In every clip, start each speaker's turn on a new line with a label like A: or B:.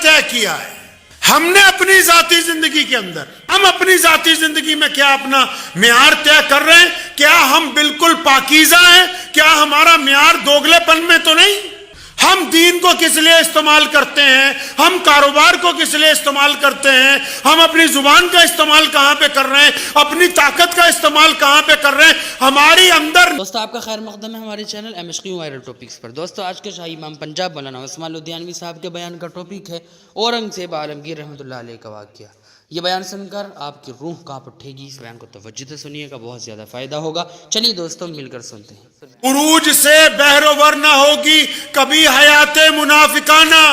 A: طے کیا ہے ہم نے اپنی ذاتی زندگی کے اندر، ہم اپنی ذاتی زندگی میں کیا اپنا معیار طے کر رہے ہیں؟ کیا ہم بالکل پاکیزہ ہیں؟ کیا ہمارا معیار دوگلے پن میں تو نہیں؟ ہم دین کو کس لیے استعمال کرتے ہیں؟ ہم کاروبار کو کس لیے استعمال کرتے ہیں؟ ہم اپنی زبان کا استعمال کہاں پہ کر رہے ہیں؟ اپنی طاقت کا استعمال کہاں پہ کر رہے ہیں؟ ہماری اندر
B: دوستو آپ کا خیر مقدم ہے ہمارے چینل MSQ وائرل ٹاپکس پر۔ دوستو آج کے شاہی امام پنجاب مولانا عثمان لدھیانوی صاحب کے بیان کا ٹاپک ہے اورنگزیب عالمگیر رحمۃ اللہ علیہ کا واقعہ۔ یہ بیان سن کر آپ کی روح کانپ اٹھے گی، اس بیان کو توجہ سے سنیے گا، بہت زیادہ فائدہ ہوگا۔ چلیے دوستو مل کر سنتے ہیں۔
A: عروج سے بہروور نہ ہوگی کبھی حیات منافقانہ،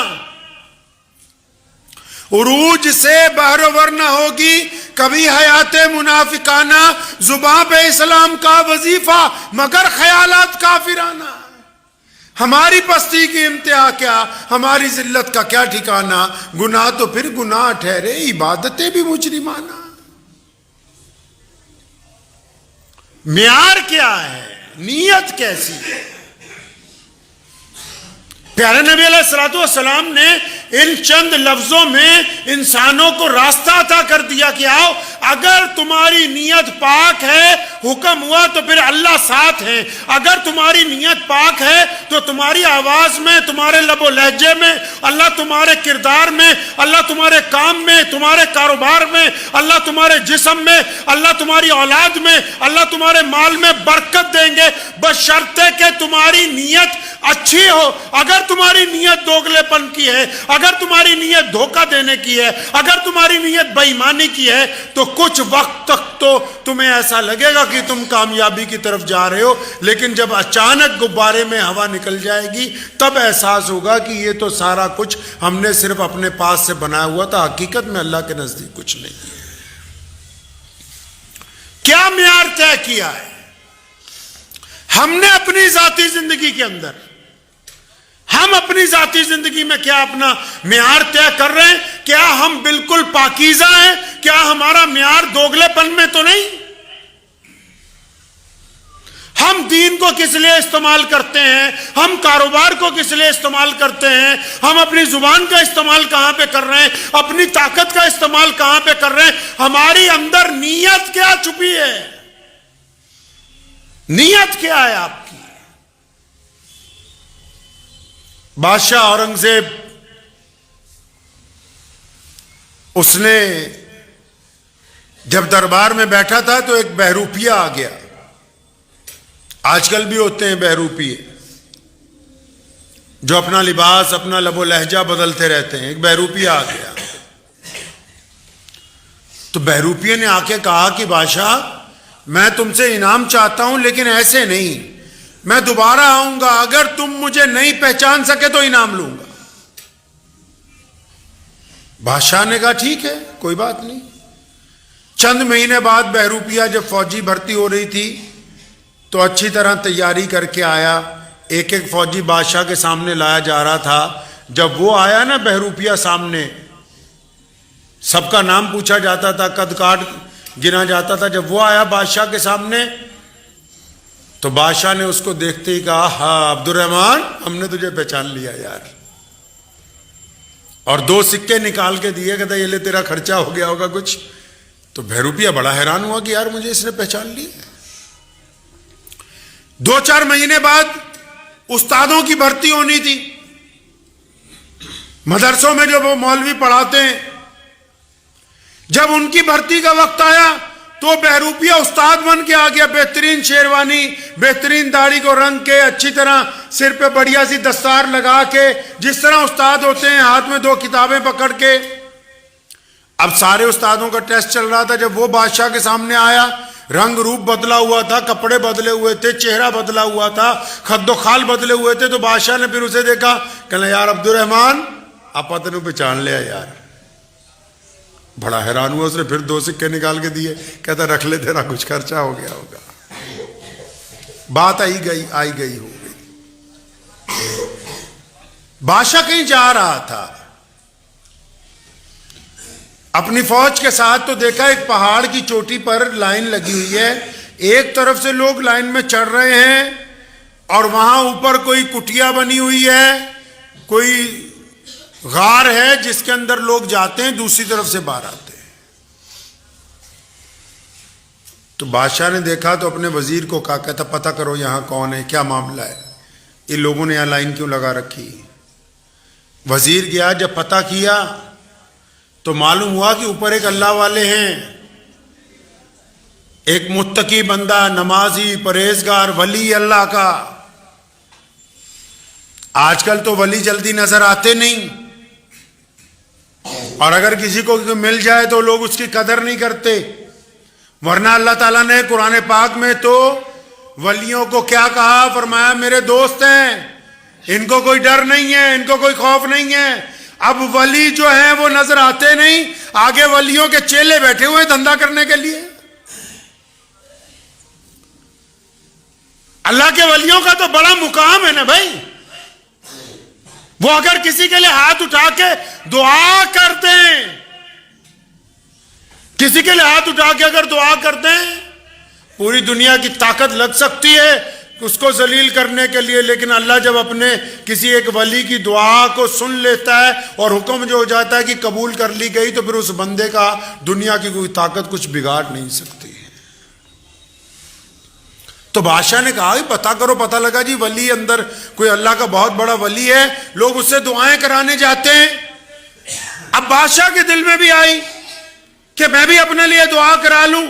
A: عروج سے بہروور نہ ہوگی کبھی حیات منافقانہ، زباں پہ اسلام کا وظیفہ مگر خیالات کافرانہ۔ ہماری پستی کی انتہا کیا، ہماری ذلت کا کیا ٹھکانہ، گناہ تو پھر گناہ ٹھہرے، عبادتیں بھی مجرمانہ۔ معیار کیا ہے؟ نیت کیسی ہے؟ پیارے نبی علیہ السلام نے ان چند لفظوں میں انسانوں کو راستہ عطا کر دیا کہ آؤ، اگر تمہاری نیت پاک ہے، حکم ہوا تو پھر اللہ ساتھ ہے۔ اگر تمہاری نیت پاک ہے تو تمہاری آواز میں، تمہارے لب و لہجے میں، اللہ تمہارے کردار میں، اللہ تمہارے کام میں، تمہارے کاروبار میں، اللہ تمہارے جسم میں، اللہ تمہاری اولاد میں، اللہ تمہارے مال میں برکت دیں گے، بشرطے کہ تمہاری نیت اچھی ہو۔ اگر تمہاری نیت دوگلے پن کی ہے، اگر تمہاری نیت دھوکہ دینے کی ہے، اگر تمہاری نیت بے ایمانی کی ہے، تو کچھ وقت تک تو تمہیں ایسا لگے گا کہ تم کامیابی کی طرف جا رہے ہو، لیکن جب اچانک غبارے میں ہوا نکل جائے گی تب احساس ہوگا کہ یہ تو سارا کچھ ہم نے صرف اپنے پاس سے بنایا ہوا تھا، حقیقت میں اللہ کے نزدیک کچھ نہیں ہے۔ کیا معیار طے کیا ہے ہم نے اپنی ذاتی زندگی کے اندر؟ ہم اپنی ذاتی زندگی میں کیا اپنا معیار طے کر رہے ہیں؟ کیا ہم بالکل پاکیزہ ہیں؟ کیا ہمارا معیار دوگلے پن میں تو نہیں؟ ہم دین کو کس لیے استعمال کرتے ہیں؟ ہم کاروبار کو کس لیے استعمال کرتے ہیں؟ ہم اپنی زبان کا استعمال کہاں پہ کر رہے ہیں؟ اپنی طاقت کا استعمال کہاں پہ کر رہے ہیں؟ ہماری اندر نیت کیا چھپی ہے؟ نیت کیا ہے آپ کی؟ بادشاہ اورنگزیب، اس نے جب دربار میں بیٹھا تھا تو ایک بہروپیہ آ گیا۔ آج کل بھی ہوتے ہیں بہروپیے جو اپنا لباس، اپنا لب و لہجہ بدلتے رہتے ہیں۔ ایک بہروپیہ آ گیا تو بہروپیے نے آ کے کہا کہ بادشاہ، میں تم سے انعام چاہتا ہوں لیکن ایسے نہیں، میں دوبارہ آؤں گا، اگر تم مجھے نہیں پہچان سکے تو انعام لوں گا۔ بادشاہ نے کہا ٹھیک ہے، کوئی بات نہیں۔ چند مہینے بعد بہروپیہ جب فوجی بھرتی ہو رہی تھی تو اچھی طرح تیاری کر کے آیا، ایک ایک فوجی بادشاہ کے سامنے لایا جا رہا تھا۔ جب وہ آیا نا بہروپیہ سامنے، سب کا نام پوچھا جاتا تھا، قد کاٹ گنا جاتا تھا۔ جب وہ آیا بادشاہ کے سامنے تو بادشاہ نے اس کو دیکھتے ہی کہا، ہاں عبد الرحمن، ہم نے تجھے پہچان لیا یار، اور 2 سکے نکال کے دیے، کہتا یہ لے تیرا خرچہ ہو گیا ہوگا کچھ۔ تو بہروپیہ بڑا حیران ہوا کہ یار مجھے اس نے پہچان لیا۔ 2-4 مہینے بعد استادوں کی بھرتی ہونی تھی، مدرسوں میں جو وہ مولوی پڑھاتے ہیں، جب ان کی بھرتی کا وقت آیا تو بہروپیہ استاد بن کے آ گیا، بہترین شیروانی، بہترین داڑھی کو رنگ کے، اچھی طرح سر پہ بڑھیا سی دستار لگا کے، جس طرح استاد ہوتے ہیں، ہاتھ میں 2 کتابیں پکڑ کے۔ اب سارے استادوں کا ٹیسٹ چل رہا تھا۔ جب وہ بادشاہ کے سامنے آیا، رنگ روپ بدلا ہوا تھا، کپڑے بدلے ہوئے تھے، چہرہ بدلا ہوا تھا، خد و خال بدلے ہوئے تھے، تو بادشاہ نے پھر اسے دیکھا، کہنا یار عبد الرحمن، آپ تینوں پہچان لیا یار۔ بڑا حیران ہوا، اس نے پھر 2 سکے نکال کے دیے، کہتا رکھ لے، تیرا کچھ خرچہ ہو گیا ہوگا۔ بات آئی گئی ہو گئی۔ بادشاہ کہیں جا رہا تھا اپنی فوج کے ساتھ، تو دیکھا ایک پہاڑ کی چوٹی پر لائن لگی ہوئی ہے، ایک طرف سے لوگ لائن میں چڑھ رہے ہیں اور وہاں اوپر کوئی کٹیا بنی ہوئی ہے، کوئی غار ہے جس کے اندر لوگ جاتے ہیں, دوسری طرف سے باہر آتے ہیں. تو بادشاہ نے دیکھا تو اپنے وزیر کو کہا, کہتا پتہ کرو یہاں کون ہے, کیا معاملہ ہے, یہ لوگوں نے یہاں لائن کیوں لگا رکھی. وزیر گیا, جب پتہ کیا تو معلوم ہوا کہ اوپر ایک اللہ والے ہیں, ایک متقی بندہ, نمازی, پرہیزگار, ولی اللہ کا. آج کل تو ولی جلدی نظر آتے نہیں, اور اگر کسی کو مل جائے تو لوگ اس کی قدر نہیں کرتے. ورنہ اللہ تعالیٰ نے قرآن پاک میں تو ولیوں کو کیا کہا, فرمایا میرے دوست ہیں, ان کو کوئی ڈر نہیں ہے, ان کو کوئی خوف نہیں ہے. اب ولی جو ہیں وہ نظر آتے نہیں, آگے ولیوں کے چیلے بیٹھے ہوئے دھندا کرنے کے لیے. اللہ کے ولیوں کا تو بڑا مقام ہے نا بھائی. وہ اگر کسی کے لیے ہاتھ اٹھا کے دعا کرتے ہیں, کسی کے لیے ہاتھ اٹھا کے اگر دعا کرتے ہیں, پوری دنیا کی طاقت لگ سکتی ہے اس کو ذلیل کرنے کے لیے, لیکن اللہ جب اپنے کسی ایک ولی کی دعا کو سن لیتا ہے اور حکم جو ہو جاتا ہے کہ قبول کر لی گئی, تو پھر اس بندے کا دنیا کی کوئی طاقت کچھ بگاڑ نہیں سکتی. تو بادشاہ نے کہا پتہ کرو, پتہ لگا جی ولی اندر کوئی اللہ کا بہت بڑا ولی ہے, لوگ اس سے دعائیں کرانے جاتے ہیں. اب بادشاہ کے دل میں بھی آئی کہ میں بھی اپنے لیے دعا کرا لوں,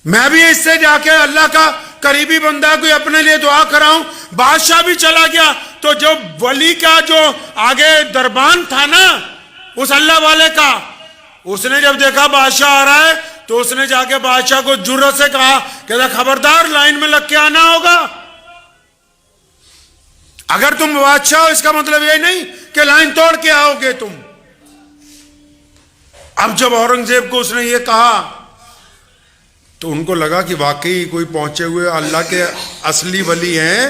A: میں بھی اس سے جا کے اللہ کا قریبی بندہ کوئی اپنے لیے دعا کراؤں. بادشاہ بھی چلا گیا, تو جو ولی کا جو آگے دربان تھا نا اس اللہ والے کا, اس نے جب دیکھا بادشاہ آ رہا ہے تو اس نے جا کے بادشاہ کو جرأت سے کہا کہ خبردار لائن میں لگ کے آنا ہوگا. اگر تم بادشاہ ہو اس کا مطلب یہ نہیں کہ لائن توڑ کے آؤ گے تم. اب جب اورنگزیب کو اس نے یہ کہا تو ان کو لگا کہ واقعی کوئی پہنچے ہوئے اللہ کے اصلی ولی ہیں,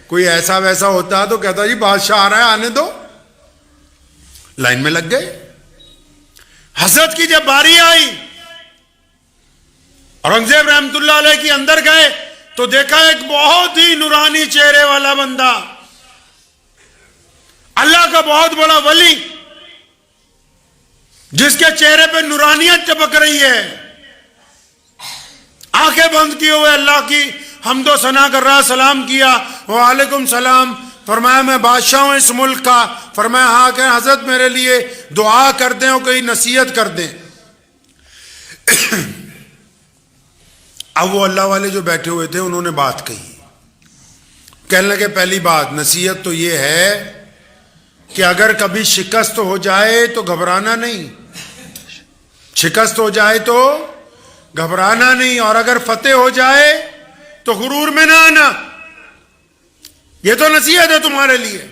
A: کوئی ایسا ویسا ہوتا تو کہتا جی بادشاہ آ رہا ہے آنے دو. لائن میں لگ گئے. حضرت کی جب باری آئی, اورنگزیب رحمت اللہ علیہ کی اندر گئے تو دیکھا ایک بہت ہی نورانی چہرے والا بندہ, اللہ کا بہت بڑا ولی, جس کے چہرے پہ نورانیت چمک رہی ہے, آنکھیں بند کیے ہوئے اللہ کی حمد و ثنا کر رہا. سلام کیا, وعلیکم سلام. فرمایا میں بادشاہ ہوں اس ملک کا. فرمایا ہاں کہ حضرت میرے لیے دعا کر دیں اور کوئی نصیحت کر دیں. اب وہ اللہ والے جو بیٹھے ہوئے تھے انہوں نے بات کہی, کہنے لگے پہلی بات نصیحت تو یہ ہے کہ اگر کبھی شکست ہو جائے تو گھبرانا نہیں, شکست ہو جائے تو گھبرانا نہیں, اور اگر فتح ہو جائے تو غرور میں نہ آنا. یہ تو نصیحت ہے تمہارے لیے.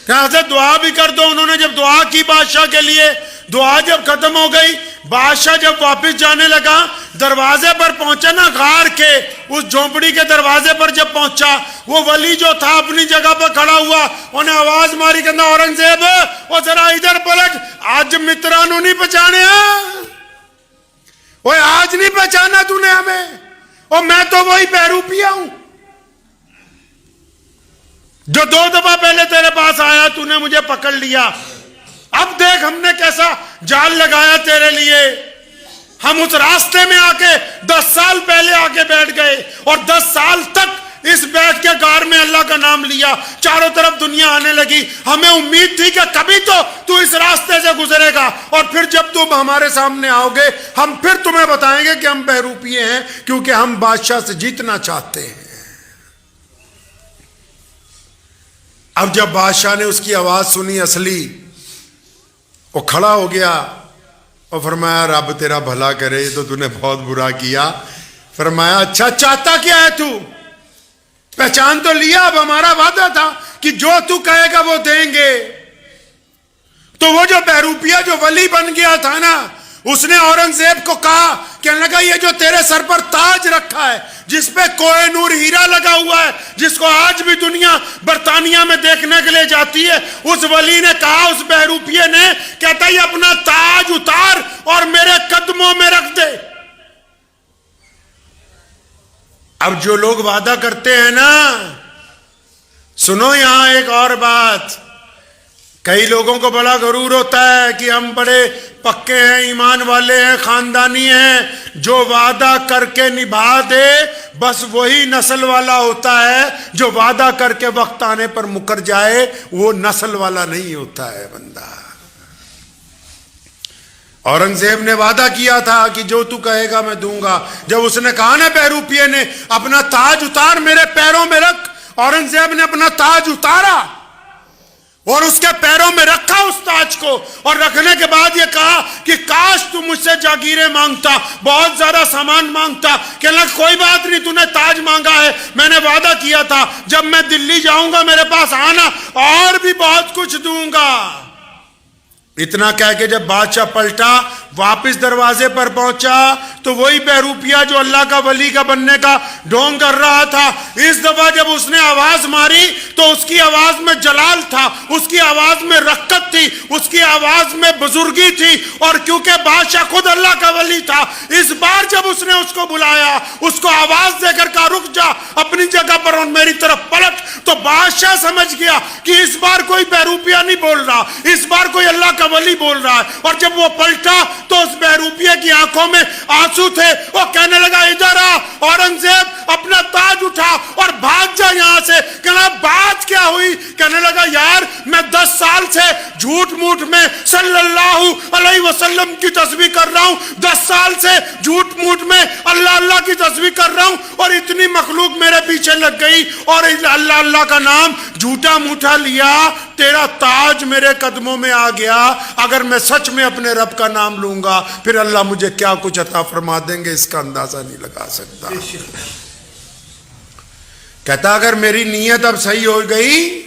A: کہ حضرت دعا بھی کر دو. انہوں نے جب دعا کی بادشاہ کے لیے, دعا جب ختم ہو گئی, بادشاہ جب واپس جانے لگا, دروازے پر پہنچا نا غار کے, اس جھونپڑی کے دروازے پر جب پہنچا, وہ ولی جو تھا اپنی جگہ پر کھڑا ہوا, انہیں آواز ماری کہ اورنگزیب وہ ذرا ادھر پلٹ, آج مترانو نہیں پہچانے, وہ آج نہیں پہچانا تو نے ہمیں, اور میں تو وہی بہروپیہ ہوں جو 2 دفعہ پہلے تیرے پاس آیا, تو نے مجھے پکڑ لیا. اب دیکھ ہم نے کیسا جال لگایا تیرے لیے. ہم اس راستے میں آ کے 10 سال پہلے آ کے بیٹھ گئے, اور 10 سال تک اس بیٹھ کے غار میں اللہ کا نام لیا, چاروں طرف دنیا آنے لگی. ہمیں امید تھی کہ کبھی تو اس راستے سے گزرے گا, اور پھر جب تم ہمارے سامنے آؤ گے ہم پھر تمہیں بتائیں گے کہ ہم بہروپیے ہیں, کیونکہ ہم بادشاہ سے جیتنا چاہتے ہیں. اب جب بادشاہ نے اس کی آواز سنی اصلی, وہ کھڑا ہو گیا اور فرمایا رب تیرا بھلا کرے, یہ تو نے بہت برا کیا. فرمایا اچھا چاہتا کیا ہے تو, پہچان تو لیا, اب ہمارا وعدہ تھا کہ جو تو کہے گا وہ دیں گے. تو وہ جو بہروپیہ جو ولی بن گیا تھا نا, اس نے اورنگزیب کو کہا, کہنے لگا یہ جو تیرے سر پر تاج رکھا ہے جس پہ کوہ نور ہیرا لگا ہوا ہے, جس کو آج بھی دنیا برطانیہ میں دیکھنے کے لیے جاتی ہے, اس ولی نے کہا, اس بہروپیے نے, کہتا یہ اپنا تاج اتار اور میرے قدموں میں رکھ دے. اب جو لوگ وعدہ کرتے ہیں نا سنو یہاں ایک اور بات. کئی لوگوں کو بڑا غرور ہوتا ہے کہ ہم بڑے پکے ہیں, ایمان والے ہیں, خاندانی ہیں, جو وعدہ کر کے نبھا دے بس وہی نسل والا ہوتا ہے, جو وعدہ کر کے وقت آنے پر مکر جائے وہ نسل والا نہیں ہوتا ہے بندہ. اورنگزیب نے وعدہ کیا تھا کہ جو تو کہے گا میں دوں گا. جب اس نے کہا نا بہروپیے نے اپنا تاج اتار میرے پیروں میں رکھ, اورنگزیب نے اپنا تاج اتارا اور اس کے پیروں میں رکھا اس تاج کو, اور رکھنے کے بعد یہ کہا کہ کاش تو مجھ سے جاگیریں مانگتا, بہت زیادہ سامان مانگتا. کہنے لگا کوئی بات نہیں, تو نے تاج مانگا ہے, میں نے وعدہ کیا تھا جب میں دلی جاؤں گا میرے پاس آنا, اور بھی بہت کچھ دوں گا. اتنا کہہ کے جب بادشاہ پلٹا واپس دروازے پر پہنچا تو وہی بہروپیہ جو اللہ کا ولی کا بننے کا ڈھونگ کر رہا تھا, اس دفعہ جب اس نے آواز ماری تو اس کی آواز میں جلال تھا, اس کی آواز میں رقت تھی, اس کی آواز میں بزرگی تھی. اور کیونکہ بادشاہ خود اللہ کا ولی تھا, اس بار جب اس نے اس کو بلایا, اس کو آواز دے کر کہا رک جا اپنی جگہ پر اور میری طرف پلٹ, تو بادشاہ سمجھ گیا کہ اس بار کوئی بہروپیہ نہیں بول رہا, اس بار کوئی اللہ کا ولی بول رہا ہے. اور جب وہ پلٹا تو اس بہروپیے کی آنکھوں میں آنسو تھے. وہ کہنے لگا ادھر آ اورنگزیب, اپنا تاج اٹھا اور بھاگ جا یہاں سے. کہنا بات کیا ہوئی؟ کہنے لگا یار میں 10 سال سے جھوٹ موٹ میں صلی اللہ علیہ وسلم کی تسبیح کر رہا ہوں, 10 سال سے جھوٹ موٹ میں اللہ اللہ کی تسبیح کر رہا ہوں, اور اتنی مخلوق میرے پیچھے لگ گئی اور اللہ اللہ کا نام جھوٹا موٹا لیا, تیرا تاج میرے قدموں میں آ گیا. اگر میں سچ میں اپنے رب کا نام لوں گا پھر اللہ مجھے کیا کچھ عطا فرما دیں گے اس کا اندازہ نہیں لگا سکتا. کہتا اگر میری نیت اب صحیح ہو گئی,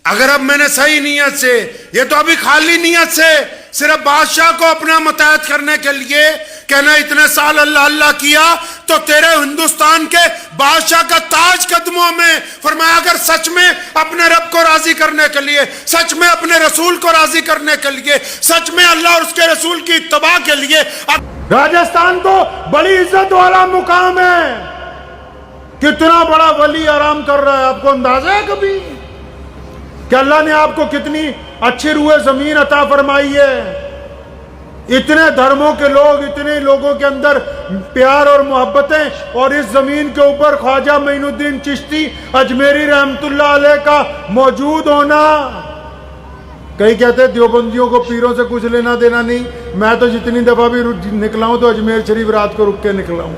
A: اگر اب میں نے صحیح نیت سے, یہ تو ابھی خالی نیت سے صرف بادشاہ کو اپنا متحد کرنے کے لیے کہنا اتنے سال اللہ اللہ کیا, تو تیرے ہندوستان کے بادشاہ کا تاج قدموں میں. فرمایا اگر سچ میں اپنے رب کو راضی کرنے کے لیے, سچ میں اپنے رسول کو راضی کرنے کے لیے, سچ میں اللہ اور اس کے رسول کی اتباع کے لیے, راجستھان تو بڑی عزت والا مقام ہے, کتنا بڑا ولی آرام کر رہا ہے. آپ کو اندازہ ہے کبھی کہ اللہ نے آپ کو کتنی اچھی روح زمین عطا فرمائی ہے؟ اتنے دھرموں کے لوگ, اتنے لوگوں کے اندر پیار اور محبتیں, اور اس زمین کے اوپر خواجہ معین الدین چشتی اجمیری رحمت اللہ علیہ کا موجود ہونا. کئی کہتے ہیں دیوبندیوں کو پیروں سے کچھ لینا دینا نہیں. میں تو جتنی دفعہ بھی نکلا ہوں تو اجمیر شریف رات کو رک کے نکلا ہوں.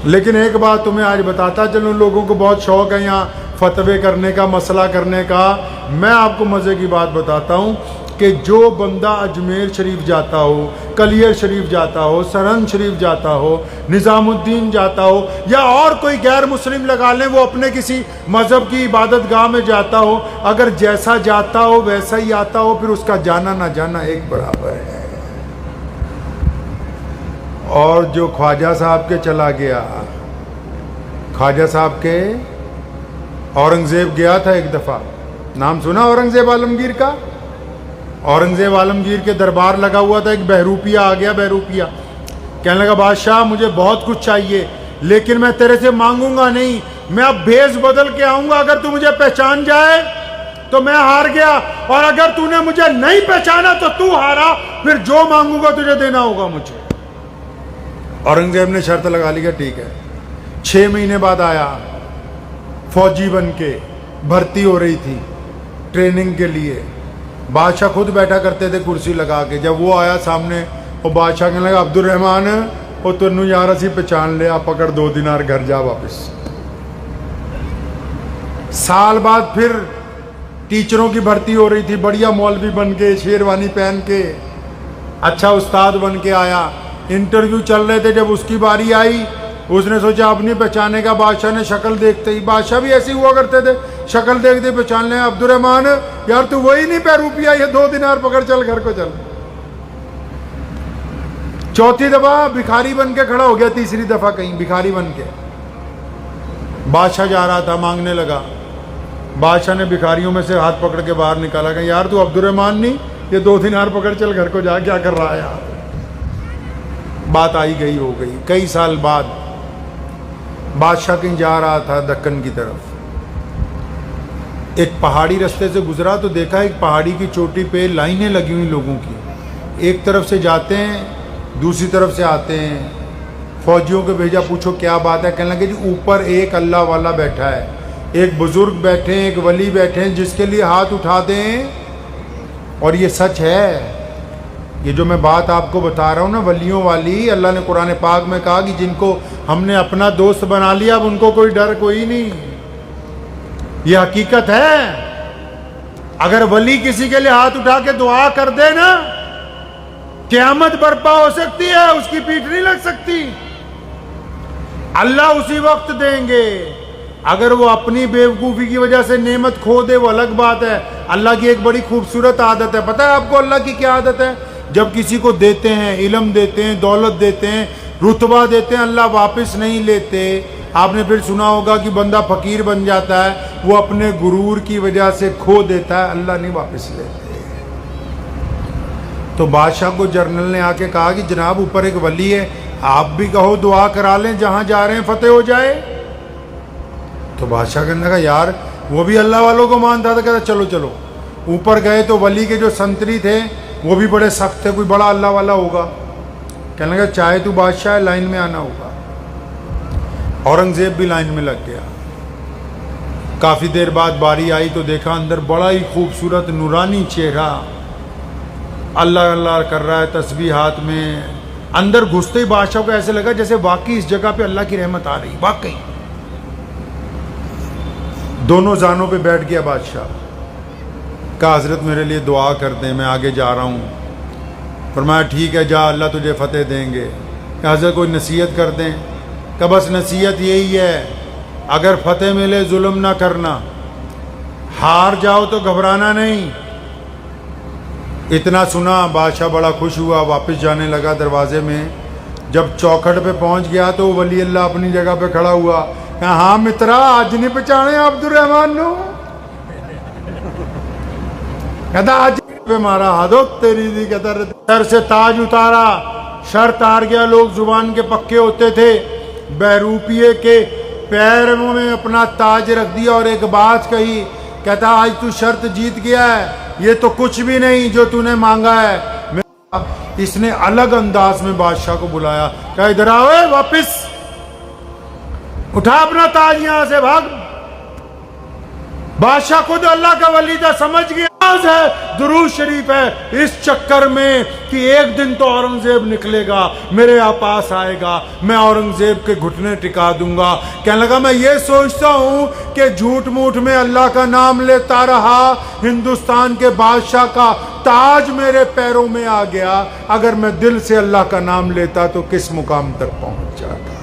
A: لیکن ایک بات تمہیں آج بتاتا چلوں, لوگوں کو بہت شوق ہے یہاں فتوے کرنے کا, مسئلہ کرنے کا. میں آپ کو مزے کی بات بتاتا ہوں کہ جو بندہ اجمیر شریف جاتا ہو, کلیر شریف جاتا ہو, سرہند شریف جاتا ہو, نظام الدین جاتا ہو, یا اور کوئی غیر مسلم لگا لیں, وہ اپنے کسی مذہب کی عبادت گاہ میں جاتا ہو, اگر جیسا جاتا ہو ویسا ہی آتا ہو, پھر اس کا جانا نہ جانا ایک برابر ہے. اور جو خواجہ صاحب کے چلا گیا, خواجہ صاحب کے, اورنگزیب گیا تھا ایک دفعہ, نام سنا اورنگزیب عالمگیر کا؟ اورنگزیب عالمگیر کے دربار لگا ہوا تھا, ایک بہروپیہ آ گیا. بہروپیہ کہنے لگا بادشاہ مجھے بہت کچھ چاہیے لیکن میں تیرے سے مانگوں گا نہیں, میں اب بھیس بدل کے آؤں گا, اگر تو مجھے پہچان جائے تو میں ہار گیا, اور اگر تو نے مجھے نہیں پہچانا تو تو ہارا, پھر جو مانگوں گا تجھے دینا ہوگا مجھے. اورنگزیب نے شرط لگا لی کہ ٹھیک ہے. 6 مہینے بعد آیا فوجی بن کے, بھرتی ہو رہی تھی ٹریننگ کے لیے. بادشاہ خود بیٹھا کرتے تھے کرسی لگا کے. جب وہ آیا سامنے, وہ بادشاہ کہنے لگا عبد الرحمن وہ تنو یار اسی پہچان لے, آپ پکڑ 2 دینار گھر جا واپس. سال بعد پھر ٹیچروں کی بھرتی ہو رہی تھی, بڑھیا مولوی بن کے, شیروانی پہن کے, اچھا استاد بن کے آیا. انٹرویو چل رہے تھے, جب اس کی باری آئی اس نے سوچا اپنی پہچانے کا. بادشاہ نے شکل دیکھتے ہی, بادشاہ بھی ایسے ہوا کرتے تھے, شکل دیکھتے پہچان لیں عبد الرحمن یار تو وہی نہیں بہروپیہ, یہ 2 دینار پکڑ چل گھر کو چل. چوتھی دفعہ بھکاری بن کے کھڑا ہو گیا, تیسری دفعہ کہیں بھکاری بن کے. بادشاہ جا رہا تھا, مانگنے لگا. بادشاہ نے بھکاریوں میں سے ہاتھ پکڑ کے باہر نکالا کہ یار تو عبد الرحمن نہیں, یہ 2 دینار پکڑ چل گھر کو جا, کیا کر رہا ہے یار. بات آئی گئی ہو گئی. کئی سال بعد بادشاہ کہیں جا رہا تھا دکن کی طرف,
C: ایک پہاڑی رستے سے گزرا تو دیکھا ایک پہاڑی کی چوٹی پہ لائنیں لگی ہوئی لوگوں کی، ایک طرف سے جاتے ہیں دوسری طرف سے آتے ہیں۔ فوجیوں کو بھیجا، پوچھو کیا بات ہے؟ کہنے لگے جی اوپر ایک اللہ والا بیٹھا ہے، ایک بزرگ بیٹھے ہیں، ایک ولی بیٹھے ہیں، جس کے لیے ہاتھ اٹھا دیں۔ اور یہ سچ ہے، یہ جو میں بات آپ کو بتا رہا ہوں نا ولیوں والی، اللہ نے قرآن پاک میں کہا کہ جن کو ہم نے اپنا دوست بنا لیا اب ان کو کوئی ڈر کوئی نہیں، یہ حقیقت ہے۔ اگر ولی کسی کے لیے ہاتھ اٹھا کے دعا کر دے نا، قیامت برپا ہو سکتی ہے، اس کی پیٹھ نہیں لگ سکتی، اللہ اسی وقت دیں گے۔ اگر وہ اپنی بیوقوفی کی وجہ سے نعمت کھو دے وہ الگ بات ہے۔ اللہ کی ایک بڑی خوبصورت عادت ہے، پتہ ہے آپ کو اللہ کی کیا عادت ہے؟ جب کسی کو دیتے ہیں، علم دیتے ہیں، دولت دیتے ہیں، رتبہ دیتے ہیں، اللہ واپس نہیں لیتے۔ آپ نے پھر سنا ہوگا کہ بندہ فقیر بن جاتا ہے، وہ اپنے غرور کی وجہ سے کھو دیتا ہے، اللہ نہیں واپس لیتے۔ تو بادشاہ کو جنرل نے آ کے کہا کہ جناب اوپر ایک ولی ہے، آپ بھی کہو دعا کرا لیں، جہاں جا رہے ہیں فتح ہو جائے۔ تو بادشاہ کہنے لگا یار وہ بھی اللہ والوں کو مانتا تھا، کہتا چلو چلو۔ اوپر گئے تو ولی کے جو سنتری تھے وہ بھی بڑے سخت تھے، کوئی بڑا اللہ والا ہوگا۔ کہنے لگا چاہے تو بادشاہ ہے، لائن میں آنا ہوگا۔ اورنگزیب بھی لائن میں لگ گیا۔ کافی دیر بعد باری آئی تو دیکھا اندر بڑا ہی خوبصورت نورانی چہرہ، اللہ اللہ کر رہا ہے تسبیح ہاتھ میں۔ اندر گھستے ہی بادشاہ کو ایسے لگا جیسے واقعی اس جگہ پہ اللہ کی رحمت آ رہی، واقعی۔ دونوں زانوں پہ بیٹھ گیا بادشاہ، کہا حضرت میرے لیے دعا کر دیں، میں آگے جا رہا ہوں۔ فرمایا ٹھیک ہے جا، اللہ تجھے فتح دیں گے۔ کہ حضرت کوئی نصیحت کر دیں؟ کہ بس نصیحت یہی ہے، اگر فتح ملے ظلم نہ کرنا، ہار جاؤ تو گھبرانا نہیں۔ اتنا سنا بادشاہ بڑا خوش ہوا، واپس جانے لگا دروازے میں۔ جب چوکھٹ پہ پہنچ گیا تو ولی اللہ اپنی جگہ پہ کھڑا ہوا، کہا ہاں مترا آج نہیں پہچانے عبد الرحمان نو؟ کہتا آج پہ مارا ہاتھوں تیری دی، کہتا سر سے تاج اتارا، شرط ہار گیا۔ لوگ زبان کے پکے ہوتے تھے، بہروپیے کے پیروں میں اپنا تاج رکھ دیا اور ایک بات کہی، کہتا آج تو شرط جیت گیا ہے، یہ تو کچھ بھی نہیں جو تو نے مانگا ہے۔ اس نے الگ انداز میں بادشاہ کو بلایا، کہا ادھر آؤ، واپس اٹھا اپنا تاج یہاں سے، بھاگ۔ بادشاہ خود اللہ کا ولی تھا، سمجھ گیا ہے درود شریف ہے اس چکر میں کہ ایک دن تو اورنگزیب نکلے گا، میرے پاس آئے گا، میں اورنگزیب کے گھٹنے ٹکا دوں گا۔ کہنے لگا میں یہ سوچتا ہوں کہ جھوٹ موٹ میں اللہ کا نام لیتا رہا، ہندوستان کے بادشاہ کا تاج میرے پیروں میں آ گیا، اگر میں دل سے اللہ کا نام لیتا تو کس مقام تک پہنچ جاتا۔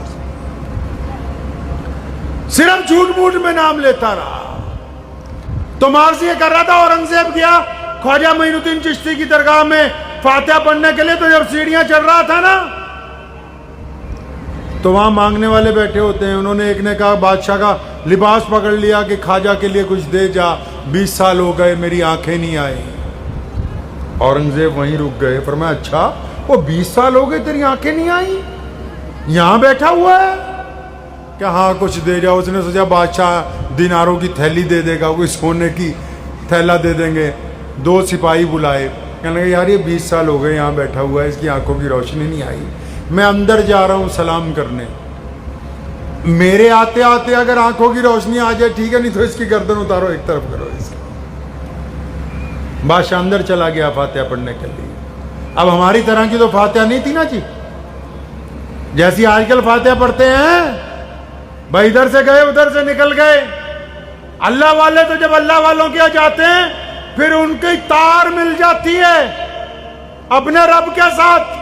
C: صرف جھوٹ موٹ میں نام لیتا رہا۔ تو معرضی کر رہا تھا، اورنگزیب گیا خواجہ معین الدین چشتی کی درگاہ میں فاتحہ پڑھنے کے لیے، تو جب سیڑھیاں چڑھ رہا تھا نا تو وہاں مانگنے والے بیٹھے ہوتے ہیں، انہوں نے ایک نے کہا بادشاہ کا لباس پکڑ لیا کہ خواجہ کے لیے کچھ دے جا، 20 سال ہو گئے میری آنکھیں نہیں آئی۔ اورنگزیب وہیں رک گئے، فرمایا اچھا وہ 20 سال ہو گئے تیری آنکھیں نہیں آئی، یہاں بیٹھا ہوا ہے؟ کہ ہاں کچھ دے جاؤ۔ اس نے سوچا بادشاہ دیناروں کی تھیلی دے دے گا، کوئی سونے کی تھیلا دے دیں گے۔ 2 سپاہی بلائے، کہنے لگے یار یہ 20 سال ہو گئے یہاں بیٹھا ہوا ہے، اس کی آنکھوں کی روشنی نہیں آئی، میں اندر جا رہا ہوں سلام کرنے، میرے آتے آتے اگر آنکھوں کی روشنی آ جائے ٹھیک ہے، نہیں تو اس کی گردن اتارو، ایک طرف کرو اس کی۔ بادشاہ اندر چلا گیا فاتحہ پڑھنے کے لیے۔ اب ہماری طرح کی تو فاتحہ نہیں تھی نا جی، جیسی آج کل فاتحہ پڑھتے ہیں بھائی، ادھر سے گئے ادھر سے نکل گئے۔ اللہ والے تو جب اللہ والوں کے جاتے ہیں پھر ان کی تار مل جاتی ہے اپنے رب کے ساتھ۔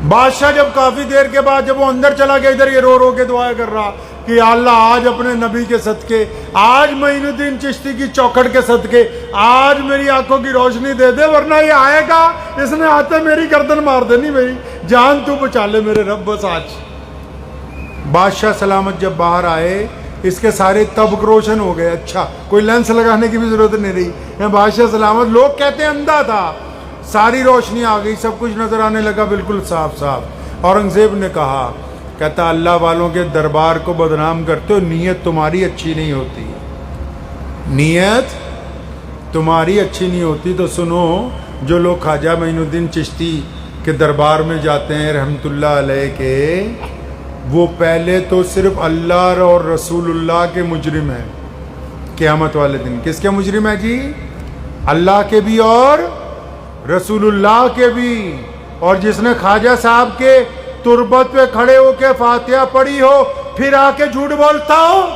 C: بادشاہ جب کافی دیر کے بعد جب وہ اندر چلا گیا، ادھر یہ رو رو کے دعائیں کر رہا کہ یا اللہ آج اپنے نبی کے صدقے، آج معین الدین چشتی کی چوکھٹ کے صدقے آج میری آنکھوں کی روشنی دے دے، ورنہ یہ آئے گا اس نے آتے میری گردن مار دینی، بھائی جان تو بچا لے میرے رب بس آج۔ بادشاہ سلامت جب باہر آئے اس کے سارے طبق روشن ہو گئے، اچھا کوئی لینس لگانے کی بھی ضرورت نہیں رہی، بادشاہ سلامت، لوگ کہتے ہیں اندھا تھا، ساری روشنی آ گئی، سب کچھ نظر آنے لگا بالکل صاف صاف۔ اورنگزیب نے کہا، کہتا اللہ والوں کے دربار کو بدنام کرتے ہو، نیت تمہاری اچھی نہیں ہوتی۔ نیت تمہاری اچھی نہیں ہوتی تو سنو، جو لوگ خواجہ معین الدین چشتی کے دربار میں جاتے ہیں رحمۃ اللہ علیہ کے، وہ پہلے تو صرف اللہ اور رسول اللہ کے مجرم ہیں قیامت والے دن۔ کس کے مجرم ہے جی؟ اللہ کے بھی اور رسول اللہ کے بھی۔ اور جس نے خواجہ صاحب کے تربت پہ کھڑے ہو کے فاتحہ پڑھی ہو پھر آ کے جھوٹ بولتا ہو،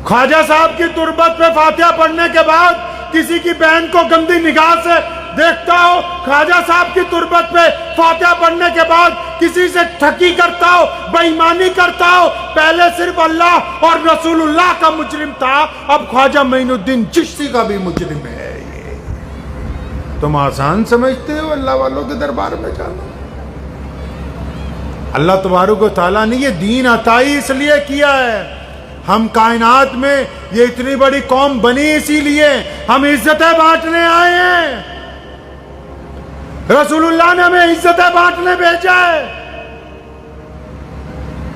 C: خواجہ صاحب کی تربت پہ فاتحہ پڑھنے کے بعد کسی کی بہن کو گندی نگاہ سے دیکھتا ہو، خواجہ صاحب کی تربت پہ فاتحہ پڑھنے کے بعد کسی سے ٹھگی کرتا ہو، بے ایمانی کرتا ہو، پہلے صرف اللہ اور رسول اللہ کا مجرم تھا، اب خواجہ معین الدین چشتی کا بھی مجرم ہے۔ یہ تم آسان سمجھتے ہو اللہ والوں کے دربار میں جانا؟ اللہ تبارک و تعالیٰ نے یہ دین عطائی اس لیے کیا ہے، ہم کائنات میں یہ اتنی بڑی قوم بنی اسی لیے، ہم عزتیں بانٹنے آئے ہیں، رسول اللہ نے ہمیں عزتیں بانٹنے بھیجا ہے۔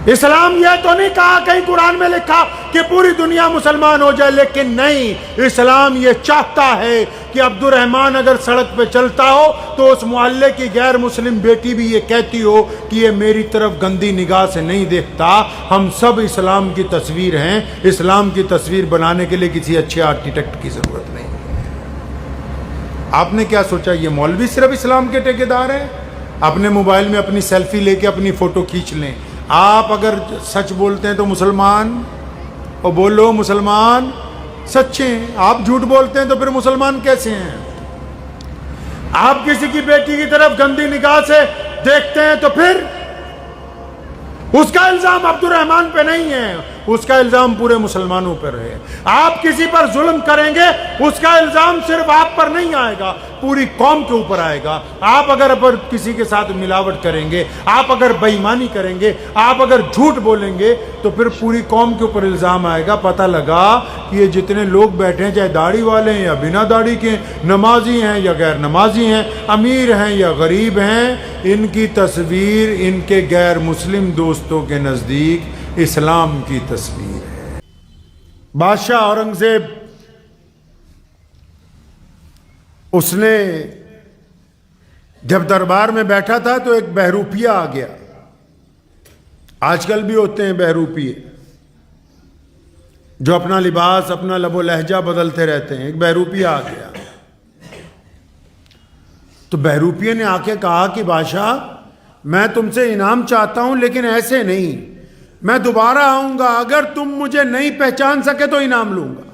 C: اسلام یہ تو نہیں کہا کہیں قرآن میں لکھا کہ پوری دنیا مسلمان ہو جائے، لیکن نہیں، اسلام یہ چاہتا ہے کہ عبد الرحمن اگر سڑک پہ چلتا ہو تو اس محلے کی غیر مسلم بیٹی بھی یہ کہتی ہو کہ یہ میری طرف گندی نگاہ سے نہیں دیکھتا۔ ہم سب اسلام کی تصویر ہیں، اسلام کی تصویر بنانے کے لیے کسی اچھے آرکیٹیکٹ کی ضرورت نہیں۔ آپ نے کیا سوچا یہ مولوی صرف اسلام کے ٹھیکیدار ہیں؟ اپنے موبائل میں اپنی سیلفی لے کے اپنی فوٹو کھینچ لیں۔ آپ اگر سچ بولتے ہیں تو مسلمان، اور بولو مسلمان سچے ہیں، آپ جھوٹ بولتے ہیں تو پھر مسلمان کیسے ہیں؟ آپ کسی کی بیٹی کی طرف گندی نگاہ سے دیکھتے ہیں تو پھر اس کا الزام عبد الرحمن پہ نہیں ہے، اس کا الزام پورے مسلمانوں پر ہے۔ آپ کسی پر ظلم کریں گے اس کا الزام صرف آپ پر نہیں آئے گا، پوری قوم کے اوپر آئے گا۔ آپ اگر کسی کے ساتھ ملاوٹ کریں گے، آپ اگر بے ایمانی کریں گے، آپ اگر جھوٹ بولیں گے تو پھر پوری قوم کے اوپر الزام آئے گا۔ پتہ لگا کہ یہ جتنے لوگ بیٹھے ہیں، چاہے داڑھی والے ہیں یا بنا داڑھی کے، نمازی ہیں یا غیر نمازی ہیں، امیر ہیں یا غریب ہیں، ان کی تصویر ان کے غیر مسلم دوستوں کے نزدیک اسلام کی تصویر ہے۔ بادشاہ اورنگزیب اس نے جب دربار میں بیٹھا تھا تو ایک بہروپیہ آ گیا، آج کل بھی ہوتے ہیں بہروپیے جو اپنا لباس اپنا لب و لہجہ بدلتے رہتے ہیں۔ ایک بہروپیہ آ گیا تو بہروپیے نے آ کے کہا کہ بادشاہ میں تم سے انعام چاہتا ہوں لیکن ایسے نہیں، میں دوبارہ آؤں گا، اگر تم مجھے نہیں پہچان سکے تو انعام لوں گا۔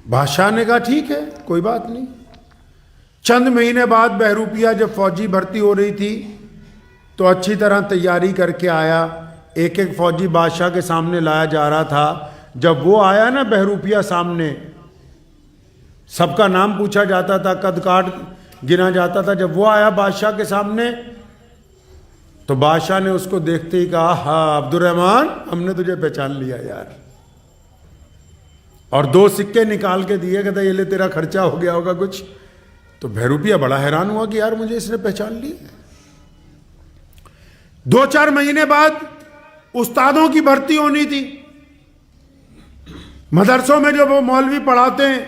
C: بادشاہ نے کہا ٹھیک ہے کوئی بات نہیں۔ چند مہینے بعد بہروپیہ جب فوجی بھرتی ہو رہی تھی تو اچھی طرح تیاری کر کے آیا، ایک ایک فوجی بادشاہ کے سامنے لایا جا رہا تھا۔ جب وہ آیا نا بہروپیہ سامنے، سب کا نام پوچھا جاتا تھا، قد کاٹ گنا جاتا تھا۔ جب وہ آیا بادشاہ کے سامنے تو بادشاہ نے اس کو دیکھتے ہی کہا ہاں عبد الرحمن ہم نے تجھے پہچان لیا یار، اور 2 سکے نکال کے دیے، کہتا یہ لے تیرا خرچہ ہو گیا ہوگا کچھ۔ تو بہروپیہ بڑا حیران ہوا کہ یار مجھے اس نے پہچان لیا۔ 2-4 مہینے بعد استادوں کی بھرتی ہونی تھی، مدرسوں میں جو وہ مولوی پڑھاتے ہیں،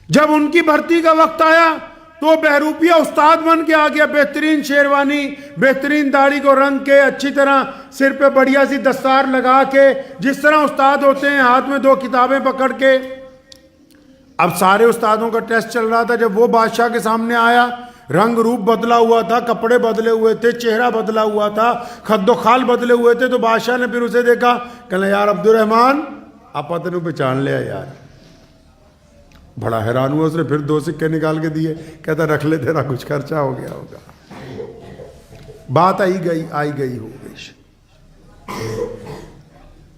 C: جب ان کی بھرتی کا وقت آیا تو بہروپیہ استاد بن کے آ گیا، بہترین شیروانی، بہترین داڑھی کو رنگ کے، اچھی طرح سر پہ بڑھیا سی دستار لگا کے، جس طرح استاد ہوتے ہیں، ہاتھ میں 2 کتابیں پکڑ کے۔ اب سارے استادوں کا ٹیسٹ چل رہا تھا۔ جب وہ بادشاہ کے سامنے آیا، رنگ روپ بدلا ہوا تھا، کپڑے بدلے ہوئے تھے، چہرہ بدلا ہوا تھا، خد و خال بدلے ہوئے تھے، تو بادشاہ نے پھر اسے دیکھا، کہنا یار عبد الرحمن آپ تینوں پہچان لیا یار۔ بڑا حیران ہوا، اس نے پھر 2 سکے نکال کے دیے، کہتا رکھ لے تیرا کچھ خرچہ ہو گیا ہوگا۔ بات آئی گئی ہو گئی۔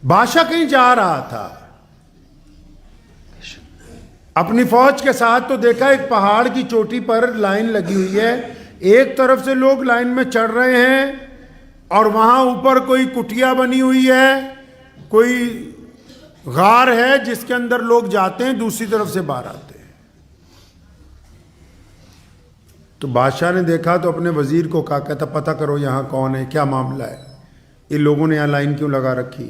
C: بادشاہ کہیں جا رہا تھا اپنی فوج کے ساتھ، تو دیکھا ایک پہاڑ کی چوٹی پر لائن لگی ہوئی ہے، ایک طرف سے لوگ لائن میں چڑھ رہے ہیں اور وہاں اوپر کوئی کٹیا بنی ہوئی ہے، کوئی غار ہے جس کے اندر لوگ جاتے ہیں، دوسری طرف سے باہر آتے ہیں۔ تو بادشاہ نے دیکھا تو اپنے وزیر کو کہا، کہتا پتہ کرو یہاں کون ہے، کیا معاملہ ہے، ان لوگوں نے یہاں لائن کیوں لگا رکھی۔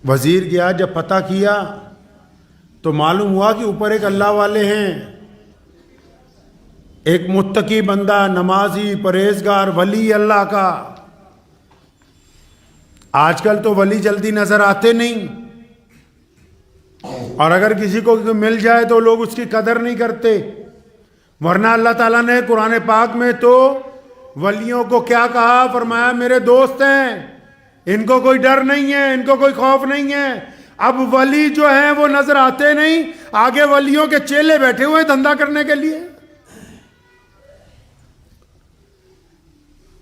C: وزیر گیا, جب پتہ کیا تو معلوم ہوا کہ اوپر ایک اللہ والے ہیں, ایک متقی بندہ, نمازی, پرہیزگار, ولی اللہ کا. آج کل تو ولی جلدی نظر آتے نہیں, اور اگر کسی کو مل جائے تو لوگ اس کی قدر نہیں کرتے. ورنہ اللہ تعالیٰ نے قرآن پاک میں تو ولیوں کو کیا کہا, فرمایا میرے دوست ہیں, ان کو کوئی ڈر نہیں ہے, ان کو کوئی خوف نہیں ہے. اب ولی جو ہیں وہ نظر آتے نہیں, آگے ولیوں کے چیلے بیٹھے ہوئے دھندا کرنے کے لیے.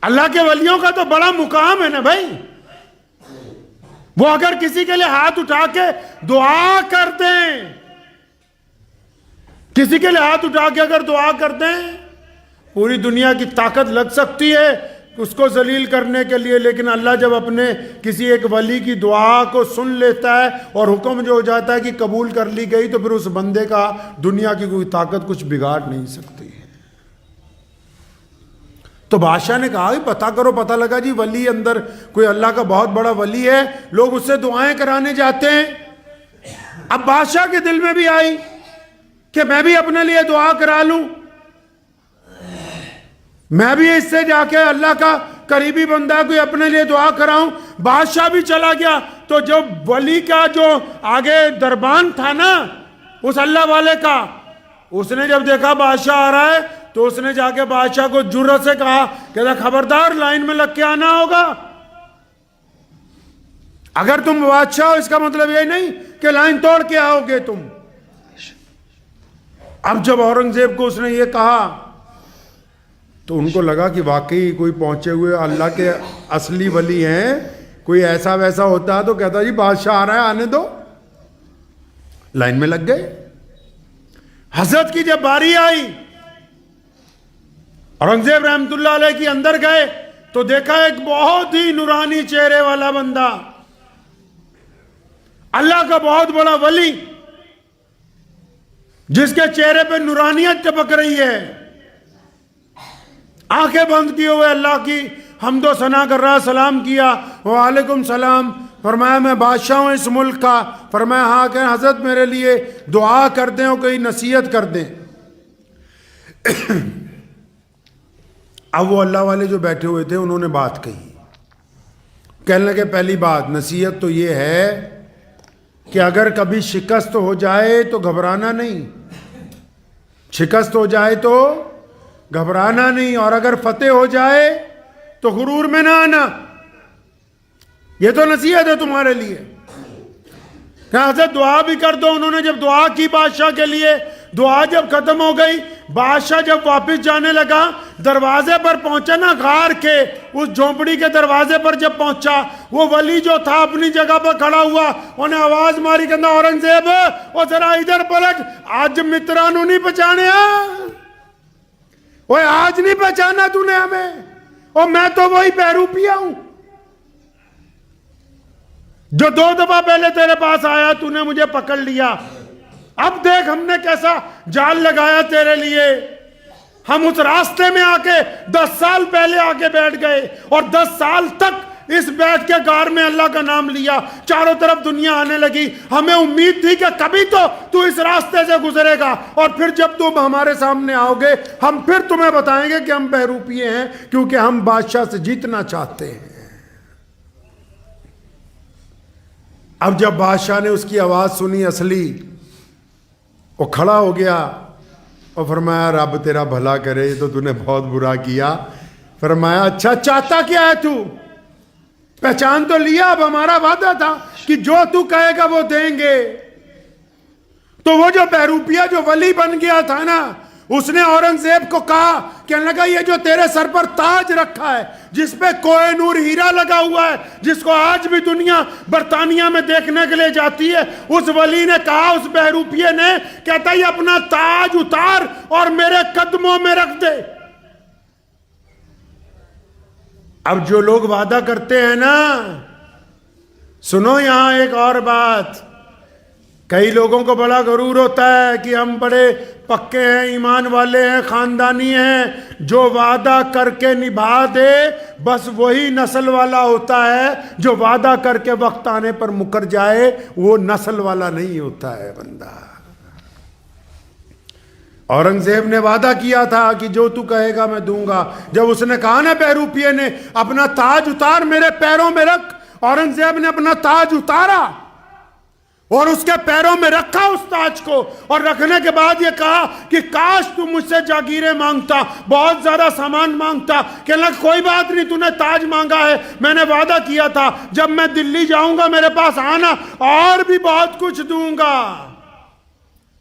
C: اللہ کے ولیوں کا تو بڑا مقام ہے نا بھائی. وہ اگر کسی کے لیے ہاتھ اٹھا کے دعا کر دیں, کسی کے لیے ہاتھ اٹھا کے اگر دعا کر دیں, پوری دنیا کی طاقت لگ سکتی ہے اس کو ذلیل کرنے کے لیے, لیکن اللہ جب اپنے کسی ایک ولی کی دعا کو سن لیتا ہے اور حکم جو ہو جاتا ہے کہ قبول کر لی گئی, تو پھر اس بندے کا دنیا کی کوئی طاقت کچھ بگاڑ نہیں سکتی ہے. تو بادشاہ نے کہا پتہ کرو, پتہ لگا جی ولی اندر کوئی اللہ کا بہت بڑا ولی ہے, لوگ اس سے دعائیں کرانے جاتے ہیں. اب بادشاہ کے دل میں بھی آئی کہ میں بھی اپنے لیے دعا کرا لوں, میں بھی اس سے جا کے اللہ کا قریبی بندہ کوئی اپنے لیے دعا کراؤں. بادشاہ بھی چلا گیا, تو جو ولی کا جو آگے دربان تھا نا اس اللہ والے کا, اس نے جب دیکھا بادشاہ آ رہا ہے تو اس نے جا کے بادشاہ کو جرأت سے کہا کہ خبردار لائن میں لگ کے آنا ہوگا. اگر تم بادشاہ ہو اس کا مطلب یہ نہیں کہ لائن توڑ کے آؤ گے تم. اب جب اورنگزیب کو اس نے یہ کہا تو ان کو لگا کہ واقعی کوئی پہنچے ہوئے اللہ کے اصلی ولی ہیں, کوئی ایسا ویسا ہوتا تو کہتا جی بادشاہ آ رہا ہے آنے دو. لائن میں لگ گئے. حضرت کی جب باری آئی, اورنگزیب رحمت اللہ علیہ کی اندر گئے تو دیکھا ایک بہت ہی نورانی چہرے والا بندہ, اللہ کا بہت بڑا ولی, جس کے چہرے پہ نورانیت ٹپک رہی ہے, آنکھیں بند کیے ہوئے اللہ کی حمد و ثنا کر رہا. سلام کیا, وعلیکم سلام. فرمایا میں بادشاہ ہوں اس ملک کا. فرمایا ہاں کہ حضرت میرے لیے دعا کر دیں اور کوئی نصیحت کر دیں. اب وہ اللہ والے جو بیٹھے ہوئے تھے انہوں نے بات کہی, کہنے لگے پہلی بات نصیحت تو یہ ہے کہ اگر کبھی شکست ہو جائے تو گھبرانا نہیں, شکست ہو جائے تو گھبرانا نہیں, اور اگر فتح ہو جائے تو غرور میں نہ آنا. یہ تو نصیحت ہے تمہارے لیے. کہ حضرت دعا بھی کر دو. انہوں نے جب دعا کی بادشاہ کے لیے, دعا جب ختم ہو گئی, بادشاہ جب واپس جانے لگا, دروازے پر پہنچا نا غار کے, اس جھونپڑی کے دروازے پر جب پہنچا, وہ ولی جو تھا اپنی جگہ پر کھڑا ہوا, انہیں آواز ماری کہنا اورنگزیب وہ ذرا ادھر پلٹ, آج مترانو نہیں پہچانے, وہ آج نہیں پہچانا تو نے ہمیں, اور میں تو وہی بہروپیہ ہوں جو 2 دفعہ پہلے تیرے پاس آیا, تو نے مجھے پکڑ لیا. اب دیکھ ہم نے کیسا جال لگایا تیرے لیے. ہم اس راستے میں آ کے 10 سال پہلے آ کے بیٹھ گئے, اور 10 سال تک اس بیٹھ کے غار میں اللہ کا نام لیا, چاروں طرف دنیا آنے لگی. ہمیں امید تھی کہ کبھی تو اس راستے سے گزرے گا, اور پھر جب تم ہمارے سامنے آؤ گے ہم پھر تمہیں بتائیں گے کہ ہم بہروپیے ہیں, کیونکہ ہم بادشاہ سے جیتنا چاہتے ہیں. اب جب بادشاہ نے اس کی آواز سنی اصلی, وہ کھڑا ہو گیا اور فرمایا رب تیرا بھلا کرے, یہ تو نے بہت برا کیا. فرمایا اچھا چاہتا کیا ہے تو, پہچان تو لیا, اب ہمارا وعدہ تھا کہ جو تو کہے گا وہ دیں گے. تو وہ جو بہروپیہ جو ولی بن گیا تھا نا, اس نے اورنگزیب کو کہا, کہنے لگا یہ جو تیرے سر پر تاج رکھا ہے جس پہ کوہ نور ہیرا لگا ہوا ہے, جس کو آج بھی دنیا برطانیہ میں دیکھنے کے لیے جاتی ہے, اس ولی نے کہا, اس بہروپیے نے, کہتا یہ اپنا تاج اتار اور میرے قدموں میں رکھ دے. اب جو لوگ وعدہ کرتے ہیں نا, سنو یہاں ایک اور بات, کئی لوگوں کو بڑا غرور ہوتا ہے کہ ہم بڑے
A: پکے ہیں, ایمان والے ہیں, خاندانی ہیں, جو وعدہ کر کے نبھا دے بس وہی نسل والا ہوتا ہے. جو وعدہ کر کے وقت آنے پر مکر جائے وہ نسل والا نہیں ہوتا ہے بندہ. اورنگزیب نے وعدہ کیا تھا کہ جو تو کہے گا میں دوں گا. جب اس نے کہا نا بہروپیے نے اپنا تاج اتار میرے پیروں میں رکھ, اورنگزیب نے اپنا تاج اتارا اور اس کے پیروں میں رکھا اس تاج کو, اور رکھنے کے بعد یہ کہا کہ کاش تو مجھ سے جاگیریں مانگتا, بہت زیادہ سامان مانگتا. کہنے لگا کوئی بات نہیں, تو نے تاج مانگا ہے, میں نے وعدہ کیا تھا جب میں دلی جاؤں گا میرے پاس آنا, اور بھی بہت کچھ دوں گا.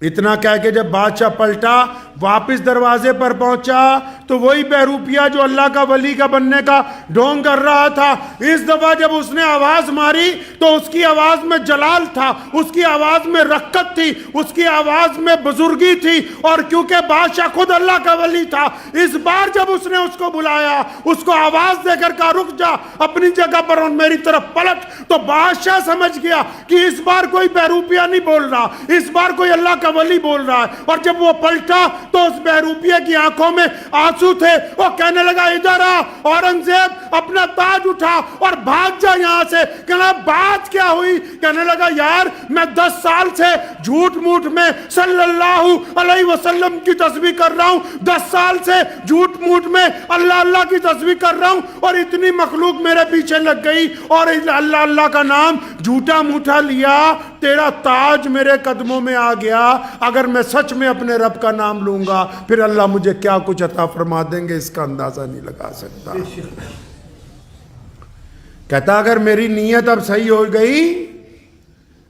A: اتنا کہہ کے جب بادشاہ پلٹا واپس دروازے پر پہنچا تو وہی بہروپیہ جو اللہ کا ولی کا بننے کا ڈھونگ کر رہا تھا, اس دفعہ جب اس نے آواز ماری تو اس کی آواز میں جلال تھا, اس کی آواز میں رقت تھی, اس کی آواز میں بزرگی تھی. اور کیونکہ بادشاہ خود اللہ کا ولی تھا, اس بار جب اس نے اس کو بلایا, اس کو آواز دے کر کہا رک جا اپنی جگہ پر اور میری طرف پلٹ, تو بادشاہ سمجھ گیا کہ اس بار کوئی بہروپیہ نہیں بول رہا, اس بار کوئی اللہ کا ولی بول رہا ہے. اور جب وہ پلٹا تو اس بہروپیے کی آنکھوں میں آنسو تھے. وہ کہنے لگا ادھر آ اورنگزیب, اپنا تاج اٹھا اور بھاگ جا یہاں سے. کہنا بات کیا ہوئی؟ کہنے لگا یار میں 10 سال سے جھوٹ موٹ میں صلی اللہ علیہ وسلم کی تسبیح کر رہا ہوں, 10 سال سے جھوٹ موٹ میں اللہ اللہ کی تسبیح کر رہا ہوں, اور اتنی مخلوق میرے پیچھے لگ گئی اور اللہ اللہ کا نام جھوٹا موٹا لیا, تیرا تاج میرے قدموں میں آ گیا. اگر میں سچ میں اپنے رب کا نام لوں گا پھر اللہ مجھے کیا کچھ عطا فرما دیں گے اس کا اندازہ نہیں لگا سکتا. کہتا اگر میری نیت اب صحیح ہو گئی,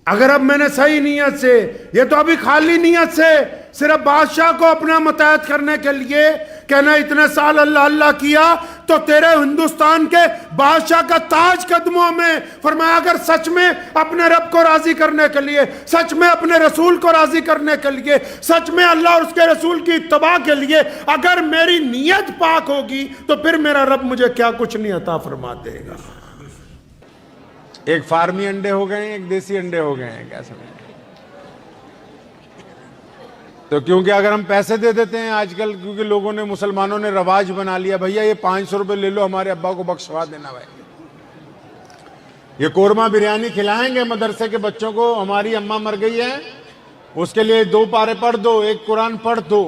A: اگر اب میں نے صحیح نیت سے, یہ تو ابھی خالی نیت سے صرف بادشاہ کو اپنا متحد کرنے کے لیے کہنا اتنے سال اللہ اللہ کیا, تو تیرے ہندوستان کے بادشاہ کا تاج قدموں میں. فرمایا اگر سچ میں اپنے رب کو راضی کرنے کے لیے, سچ میں اپنے رسول کو راضی کرنے کے لیے, سچ میں اللہ اور اس کے رسول کی اتباع کے لیے اگر میری نیت پاک ہوگی تو پھر میرا رب مجھے کیا کچھ نہیں عطا فرما دے گا.
C: ایک فارمی انڈے ہو گئے ہیں, ایک دیسی انڈے ہو گئے ہیں, کیا سمجھ. تو کیونکہ اگر ہم پیسے دے دیتے ہیں آج کل, کیونکہ لوگوں نے مسلمانوں نے رواج بنا لیا, بھیا یہ 500 روپے لے لو ہمارے ابا کو بخشوا دینا بھائی, یہ قورمہ بریانی کھلائیں گے مدرسے کے بچوں کو, ہماری اماں مر گئی ہے اس کے لیے 2 پارے پڑھ دو, 1 قرآن پڑھ دو.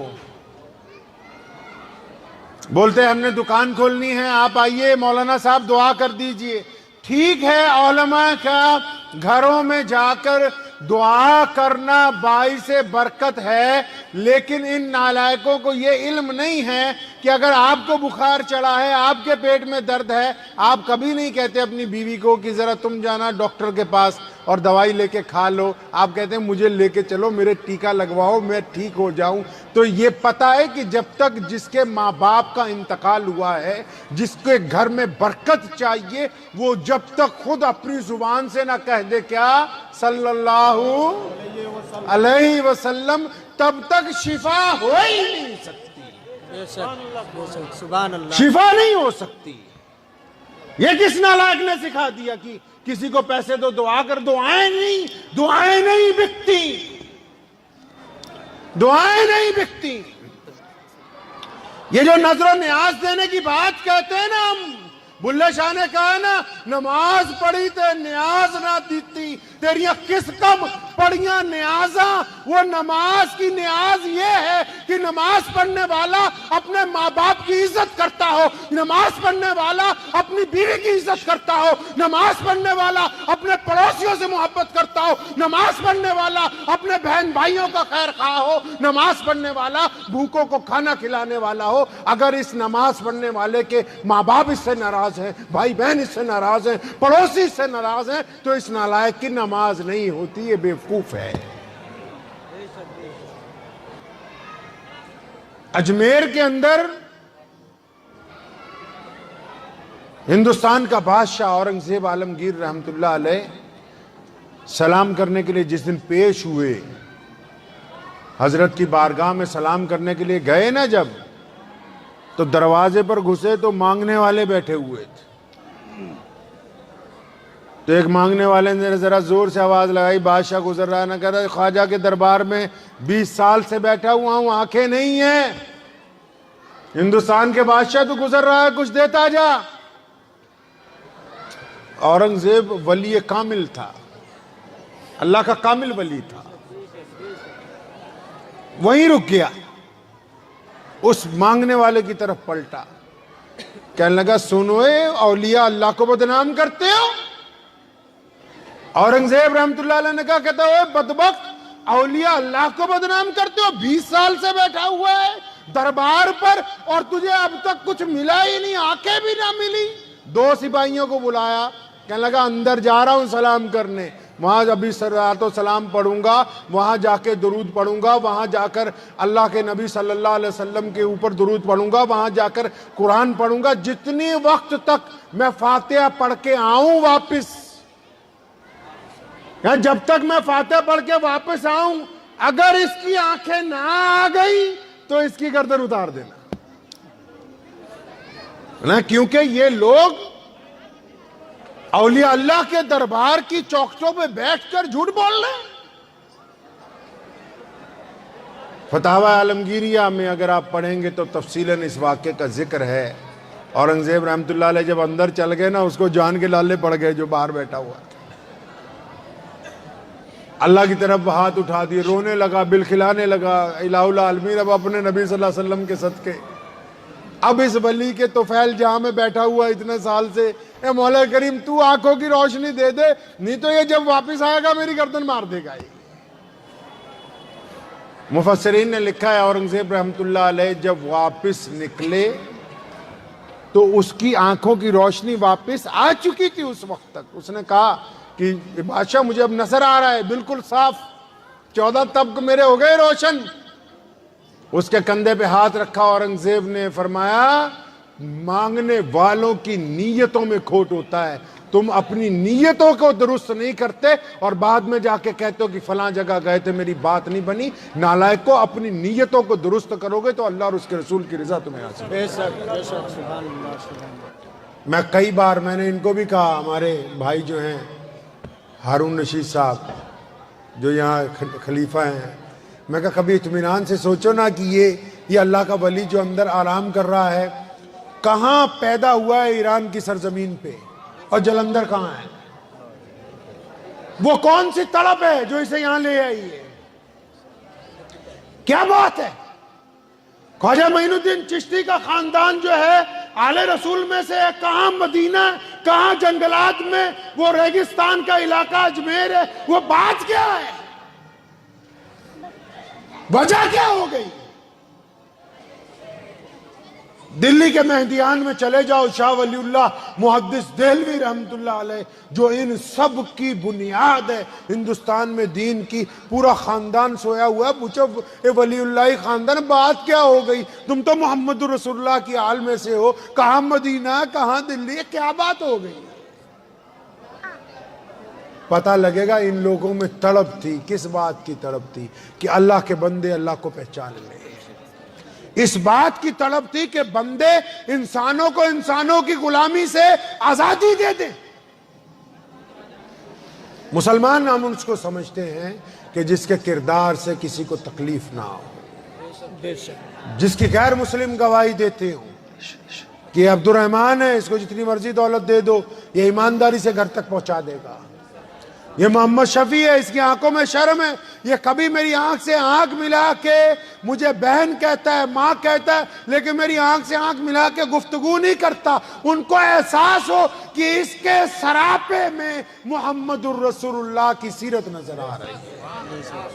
C: بولتے ہم نے دکان کھولنی ہے, آپ آئیے مولانا صاحب دعا کر دیجئے. ٹھیک ہے علماء کا گھروں میں جا کر دعا کرنا باعث برکت ہے, لیکن ان نالائقوں کو یہ علم نہیں ہے کہ اگر آپ کو بخار چڑھا ہے, آپ کے پیٹ میں درد ہے, آپ کبھی نہیں کہتے اپنی بیوی کو کہ ذرا تم جانا ڈاکٹر کے پاس اور دوائی لے کے کھا لو, آپ کہتے ہیں مجھے لے کے چلو, میرے ٹیکا لگواؤ, میں ٹھیک ہو جاؤں. تو یہ پتہ ہے کہ جب تک جس کے ماں باپ کا انتقال ہوا ہے, جس کے گھر میں برکت چاہیے, وہ جب تک خود اپنی زبان سے نہ کہہ دے کیا صلی اللہ علیہ وسلم, تب تک شفا ہو ہی نہیں سکتی. شفا نہیں ہو سکتی. یہ کس نالائق نے سکھا دیا کہ کسی کو پیسے دو دعا کر؟ دعائیں نہیں بکتی, دعائیں نہیں بکتی. یہ جو نظر و نیاز دینے کی بات کہتے ہیں نا ہم, بلے شاہ نے کہا نا نماز پڑھی تے نیاز نہ دیتی, تیریاں کس کم پڑھیاں نیازاں. وہ نماز کی نیاز یہ ہے کہ نماز پڑھنے والا اپنے ماں باپ کی عزت کرتا ہو, نماز پڑھنے والا اپنی بیوی کی عزت کرتا ہو, نماز پڑھنے والا اپنے پڑوسیوں سے محبت کرتا ہو, نماز پڑھنے والا اپنے بہن بھائیوں کا خیر خواہ ہو, نماز پڑھنے والا بھوکوں کو کھانا کھلانے والا ہو. اگر اس نماز پڑھنے والے کے ماں باپ اس سے ناراض ہیں, بھائی بہن اس سے ناراض ہیں, پڑوسی اس سے ناراض ہیں, تو اس نالائق کی نماز نہیں ہوتی, یہ بیوقوف ہے. اجمیر کے اندر ہندوستان کا بادشاہ اورنگزیب عالمگیر رحمت اللہ علیہ سلام کرنے کے لیے جس دن پیش ہوئے, حضرت کی بارگاہ میں سلام کرنے کے لیے گئے نا, جب تو دروازے پر گھسے تو مانگنے والے بیٹھے ہوئے تھے. تو ایک مانگنے والے نے ذرا زور سے آواز لگائی، بادشاہ گزر رہا ہے، نہ کہہ رہا خواجہ کے دربار میں 20 سال سے بیٹھا ہوا ہوں، آنکھیں نہیں ہیں، ہندوستان کے بادشاہ تو گزر رہا ہے، کچھ دیتا جا۔ اورنگزیب ولی کامل تھا، اللہ کا کامل ولی تھا، وہیں رک گیا، اس مانگنے والے کی طرف پلٹا، کہنے لگا سنو اے اولیاء اللہ کو بدنام کرتے ہو؟ اورنگزیب رحمت اللہ علیہ نے کہا، کہتا ہے بدبخت، اولیاء اللہ کو بدنام کرتے ہو؟ 20 سال سے بیٹھا ہوا ہے دربار پر اور تجھے اب تک کچھ ملا ہی نہیں، آنکھیں بھی نہ ملی۔ 2 سپاہیوں کو بلایا، کہنے لگا اندر جا رہا ہوں سلام کرنے، وہاں ابھی صلوات و سلام پڑھوں گا، وہاں جا کے درود پڑھوں گا، وہاں جا کر اللہ کے نبی صلی اللہ علیہ وسلم کے اوپر درود پڑھوں گا، وہاں جا کر قرآن پڑھوں گا، جتنی وقت تک میں فاتحہ پڑھ کے آؤں واپس، جب تک میں فاتحہ پڑھ کے واپس آؤں، اگر اس کی آنکھیں نہ آ گئی تو اس کی گردن اتار دینا، کیونکہ یہ لوگ اولیاء اللہ کے دربار کی چوکھٹوں پہ بیٹھ کر جھوٹ بول رہے ہیں۔ فتاوی عالمگیریہ میں اگر آپ پڑھیں گے تو تفصیلاً اس واقعے کا ذکر ہے۔ اورنگزیب رحمت اللہ علیہ جب اندر چل گئے نا، اس کو جان کے لالے پڑ گئے جو باہر بیٹھا ہوا، اللہ کی طرف ہاتھ اٹھا دیے، رونے لگا، بلکھلانے لگا، الہ العالمین اب اپنے نبی صلی اللہ علیہ وسلم کے صدقے، اب اس ولی کے طفیل جہاں میں بیٹھا ہوا اتنے سال سے، اے مولا کریم تو آنکھوں کی روشنی دے دے، نہیں تو یہ جب واپس آئے گا میری گردن مار دے گا۔ مفسرین نے لکھا ہے اورنگزیب رحمت اللہ علیہ جب واپس نکلے تو اس کی آنکھوں کی روشنی واپس آ چکی تھی۔ اس وقت تک اس نے کہا کہ بادشاہ مجھے اب نظر آ رہا ہے بالکل صاف، 14 طبق میرے ہو گئے روشن۔ اس کے کندھے پہ ہاتھ رکھا اورنگزیب نے، فرمایا مانگنے والوں کی نیتوں میں کھوٹ ہوتا ہے، تم اپنی نیتوں کو درست نہیں کرتے اور بعد میں جا کے کہتے ہو کہ فلاں جگہ گئے تھے میری بات نہیں بنی۔ نالائق کو اپنی نیتوں کو درست کرو گے تو اللہ اور اس کے رسول کی رضا تمہیں حاصل ہے۔ میں کئی بار میں نے ان کو بھی کہا، ہمارے بھائی جو ہیں ہارون رشید صاحب جو یہاں خلیفہ ہیں، میں کہا کبھی اطمینان سے سوچو نا کہ یہ اللہ کا ولی جو اندر آرام کر رہا ہے کہاں پیدا ہوا ہے، ایران کی سرزمین پہ، اور جلندھر کہاں ہے؟ وہ کون سی تڑپ ہے جو اسے یہاں لے آئی ہے؟ کیا بات ہے؟ خواجہ معین الدین چشتی کا خاندان جو ہے آل رسول میں سے ہے، کہاں مدینہ، کہاں جنگلات میں وہ ریگستان کا علاقہ اجمیر ہے، وہ بات کیا ہے؟ وجہ کیا ہو گئی؟ دلی کے مہدیان میں چلے جاؤ، شاہ ولی اللہ محدث دہلوی رحمت اللہ علیہ جو ان سب کی بنیاد ہے ہندوستان میں دین کی، پورا خاندان سویا ہوا ہے، پوچھو اے ولی اللہ خاندان بات کیا ہو گئی؟ تم تو محمد رسول اللہ کی آل میں سے ہو، کہاں مدینہ کہاں دلی، کیا بات ہو گئی؟ پتہ لگے گا ان لوگوں میں تڑپ تھی، کس بات کی تڑپ تھی؟ کہ اللہ کے بندے اللہ کو پہچان لیں، اس بات کی تڑپ تھی کہ بندے انسانوں کو انسانوں کی غلامی سے آزادی دے دیں۔ مسلمان ہم اس کو سمجھتے ہیں کہ جس کے کردار سے کسی کو تکلیف نہ ہو، جس کی غیر مسلم گواہی دیتے ہوں کہ عبد الرحمن ہے، اس کو جتنی مرضی دولت دے دو یہ ایمانداری سے گھر تک پہنچا دے گا، یہ محمد شفیع ہے، اس کی آنکھوں میں شرم ہے، یہ کبھی میری آنکھ سے آنکھ ملا کے مجھے بہن کہتا ہے، ماں کہتا ہے، لیکن میری آنکھ سے آنکھ ملا کے گفتگو نہیں کرتا۔ ان کو احساس ہو کہ اس کے سراپے میں محمد الرسول اللہ کی سیرت نظر آ رہی ہے۔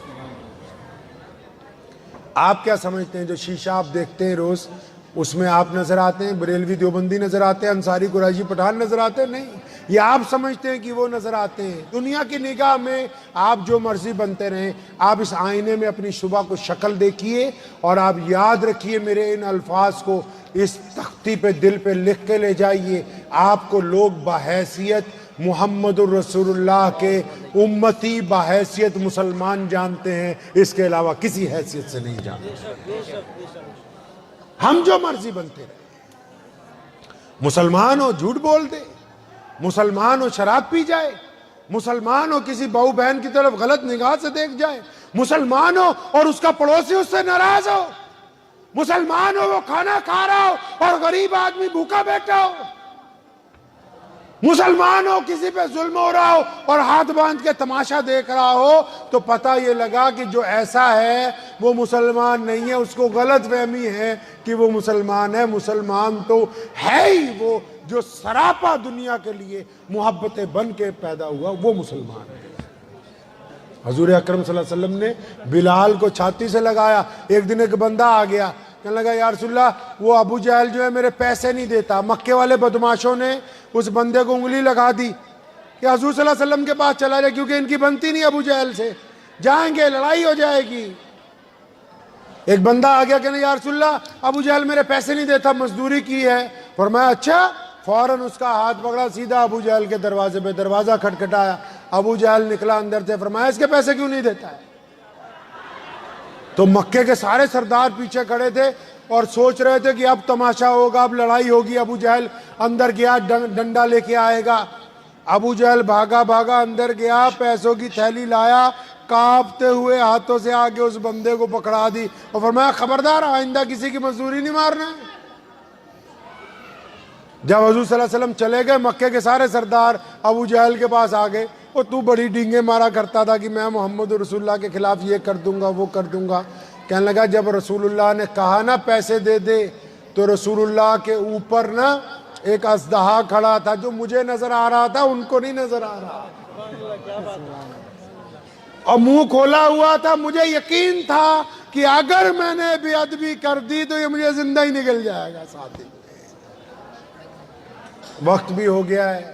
C: آپ کیا سمجھتے ہیں جو شیشہ آپ دیکھتے ہیں روز، اس میں آپ نظر آتے ہیں، بریلوی دیوبندی نظر آتے ہیں، انصاری قریشی پٹھان نظر آتے ہیں؟ نہیں، یہ آپ سمجھتے ہیں کہ وہ نظر آتے ہیں۔ دنیا کی نگاہ میں آپ جو مرضی بنتے رہیں، آپ اس آئینے میں اپنی شبہ کو شکل دیکھیے اور آپ یاد رکھیے میرے ان الفاظ کو، اس تختی پہ دل پہ لکھ کے لے جائیے، آپ کو لوگ بحیثیت محمد الرسول اللہ کے امتی، بحیثیت مسلمان جانتے ہیں، اس کے علاوہ کسی حیثیت سے نہیں جانتے۔ ہم جو مرضی بنتے رہے، مسلمان ہو جھوٹ بول دے،
D: مسلمان ہو شراب پی جائے، مسلمان ہو کسی بہو بہن کی طرف غلط نگاہ سے دیکھ جائے، مسلمان ہو اور اس کا پڑوسی اس سے ناراض ہو، مسلمان ہو وہ کھانا کھا رہا ہو اور غریب آدمی بھوکا بیٹھا ہو، مسلمان ہو کسی پہ ظلم ہو رہا ہو اور ہاتھ باندھ کے تماشا دیکھ رہا ہو، تو پتہ یہ لگا کہ جو ایسا ہے وہ مسلمان نہیں ہے، اس کو غلط فہمی ہے کہ وہ مسلمان ہے۔ مسلمان تو ہے ہی وہ جو سراپا دنیا کے لیے محبتیں بن کے پیدا ہوا، وہ مسلمان ہے۔ حضور اکرم صلی اللہ علیہ وسلم نے بلال کو چھاتی سے لگایا۔ ایک دن ایک بندہ آ گیا، کہنے لگا یا رسول اللہ وہ ابو جہل جو ہے میرے پیسے نہیں دیتا۔ مکے والے بدماشوں نے اس بندے کو انگلی لگا دی کہ حضور صلی اللہ علیہ وسلم کے پاس چلا جائے، کیونکہ ان کی بنتی نہیں ابو جہل سے، جائیں گے لڑائی ہو جائے گی۔ ایک بندہ آ گیا کہنے یا رسول اللہ ابو جہل میرے پیسے نہیں دیتا، مزدوری کی ہے۔ فرمایا اچھا، فوراً اس کا ہاتھ پکڑا، سیدھا ابو جہل کے دروازے پہ دروازہ کھٹکھٹایا۔ ابو جہل نکلا اندر سے، فرمایا اس کے پیسے کیوں نہیں دیتا ہے؟ تو مکے کے سارے سردار پیچھے کھڑے تھے اور سوچ رہے تھے کہ اب تماشا ہوگا، اب لڑائی ہوگی۔ ابو جہل اندر گیا، ڈنڈا لے کے آئے گا۔ ابو جہل بھاگا اندر گیا، پیسوں کی تھیلی لایا، کانپتے ہوئے ہاتھوں سے آگے اس بندے کو پکڑا دی اور فرمایا خبردار آئندہ کسی کی مزدوری نہیں مارنا ہے۔ جب حضور صلی اللہ علیہ وسلم چلے گئے، مکے کے سارے سردار ابو جہل کے پاس آ گئے۔ اور تو بڑی ڈینگیں مارا کرتا تھا کہ میں محمد رسول اللہ کے خلاف یہ کر دوں گا وہ کر دوں گا۔ کہنے لگا جب رسول اللہ نے کہا نا پیسے دے دے، تو رسول اللہ کے اوپر نا ایک اژدہا کھڑا تھا، جو مجھے نظر آ رہا تھا ان کو نہیں نظر آ رہا، اور منہ کھولا ہوا تھا۔ مجھے یقین تھا کہ اگر میں نے بے ادبی کر دی تو یہ مجھے زندہ ہی نکل جائے گا ساتھ ہی۔ وقت بھی ہو گیا ہے،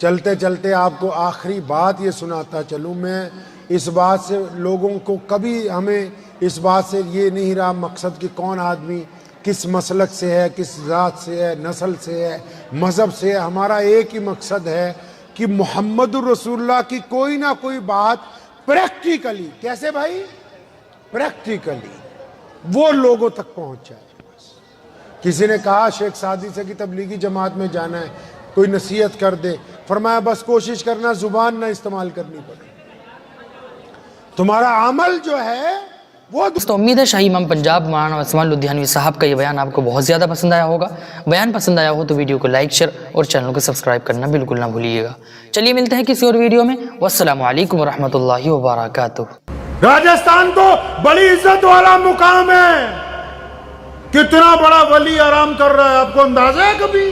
D: چلتے چلتے آپ کو آخری بات یہ سناتا چلوں۔ میں اس بات سے لوگوں کو کبھی ہمیں اس بات سے یہ نہیں رہا مقصد کہ کون آدمی کس مسلک سے ہے، کس ذات سے ہے، نسل سے ہے، مذہب سے ہے۔ ہمارا ایک ہی مقصد ہے کہ محمد الرسول اللہ کی کوئی نہ کوئی بات پریکٹیکلی، کیسے بھائی؟ پریکٹیکلی وہ لوگوں تک پہنچ جائے۔ کسی نے کہا شیخ سعدی سے کہ تبلیغی جماعت میں جانا ہے، کوئی نصیحت کر دے۔ فرمایا بس کوشش کرنا زبان نہ استعمال کرنی پڑے، تمہارا عمل جو ہے وہ۔
B: دوستو امید ہے شاہی امام پنجاب مولانا عثمان لدھیانوی صاحب کا یہ بیان آپ کو بہت زیادہ پسند آیا ہوگا۔ بیان پسند آیا ہو تو ویڈیو کو لائک، شیئر اور چینل کو سبسکرائب کرنا بالکل نہ بھولیے گا۔ چلیے ملتے ہیں کسی اور ویڈیو میں، والسلام علیکم ورحمۃ اللہ وبرکاتہ۔
A: راجستھان کو بڑی عزت والا مقام ہے، کتنا بڑا ولی آرام کر رہا ہے، آپ کو اندازہ ہے کبھی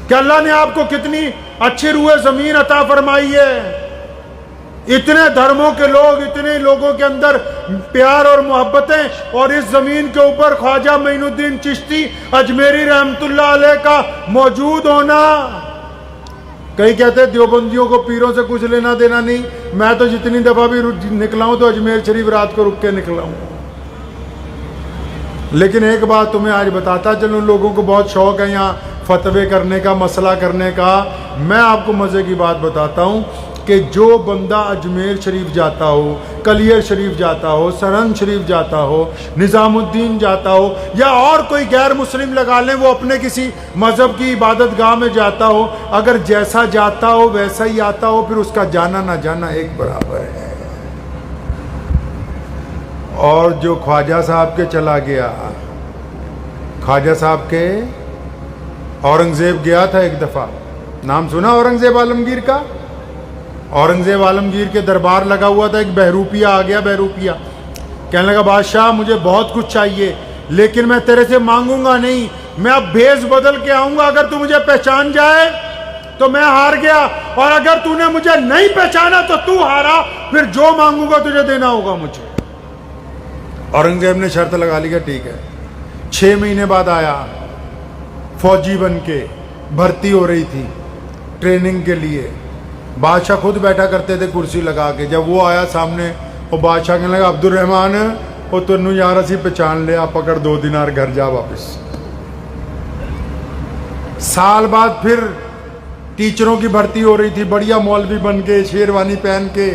A: کہ اللہ نے آپ کو کتنی اچھی روئے زمین عطا فرمائی ہے؟ اتنے دھرموں کے لوگ، اتنے لوگوں کے اندر پیار اور محبتیں، اور اس زمین کے اوپر خواجہ معین الدین چشتی اجمیری رحمت اللہ علیہ کا موجود ہونا۔ کئی کہتے ہیں دیوبندیوں کو پیروں سے کچھ لینا دینا نہیں، میں تو جتنی دفعہ بھی نکلا ہوں تو اجمیر شریف رات کو رک کے نکلا ہوں۔ لیکن ایک بات تمہیں آج بتاتا چلوں، لوگوں کو بہت شوق ہے یہاں فتوے کرنے کا، مسئلہ کرنے کا۔ میں آپ کو مزے کی بات بتاتا ہوں کہ جو بندہ اجمیر شریف جاتا ہو، کلیر شریف جاتا ہو، سرہند شریف جاتا ہو، نظام الدین جاتا ہو، یا اور کوئی غیر مسلم لگا لیں، وہ اپنے کسی مذہب کی عبادت گاہ میں جاتا ہو، اگر جیسا جاتا ہو ویسا ہی آتا ہو، پھر اس کا جانا نہ جانا ایک برابر ہے۔ اور جو خواجہ صاحب کے چلا گیا، خواجہ صاحب کے اورنگزیب گیا تھا ایک دفعہ، نام سنا اورنگزیب عالمگیر کا؟ اورنگزیب عالمگیر کے دربار لگا ہوا تھا، ایک بہروپیہ آ گیا، بہروپیہ کہنے لگا بادشاہ مجھے بہت کچھ چاہیے، لیکن میں تیرے سے مانگوں گا نہیں، میں اب بھیس بدل کے آؤں گا، اگر تو مجھے پہچان جائے تو میں ہار گیا، اور اگر تو نے مجھے نہیں پہچانا تو تو ہارا، پھر جو مانگوں گا تجھے دینا ہوگا مجھے۔ اورنگزیب نے شرط لگا لی کہ ٹھیک ہے۔ 6 مہینے بعد آیا، فوجی بن کے بھرتی ہو رہی تھی ٹریننگ کے لیے، بادشاہ خود بیٹھا کرتے تھے کرسی لگا کے۔ جب وہ آیا سامنے، وہ بادشاہ کہنے لگا عبد الرحمن وہ تنو یار اسی پہچان لیا، پکڑ 2 دینار گھر جا واپس۔ سال بعد پھر ٹیچروں کی بھرتی ہو رہی تھی، بڑھیا مولوی بن کے، شیروانی پہن کے،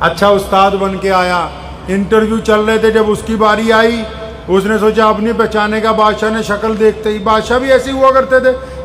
A: اچھا استاد بن کے آیا، انٹرویو چل رہے تھے۔ جب اس کی باری آئی، اس نے سوچا اپنی پہچانے کا، بادشاہ نے شکل دیکھتے ہی، بادشاہ بھی ایسے ہوا کرتے تھے،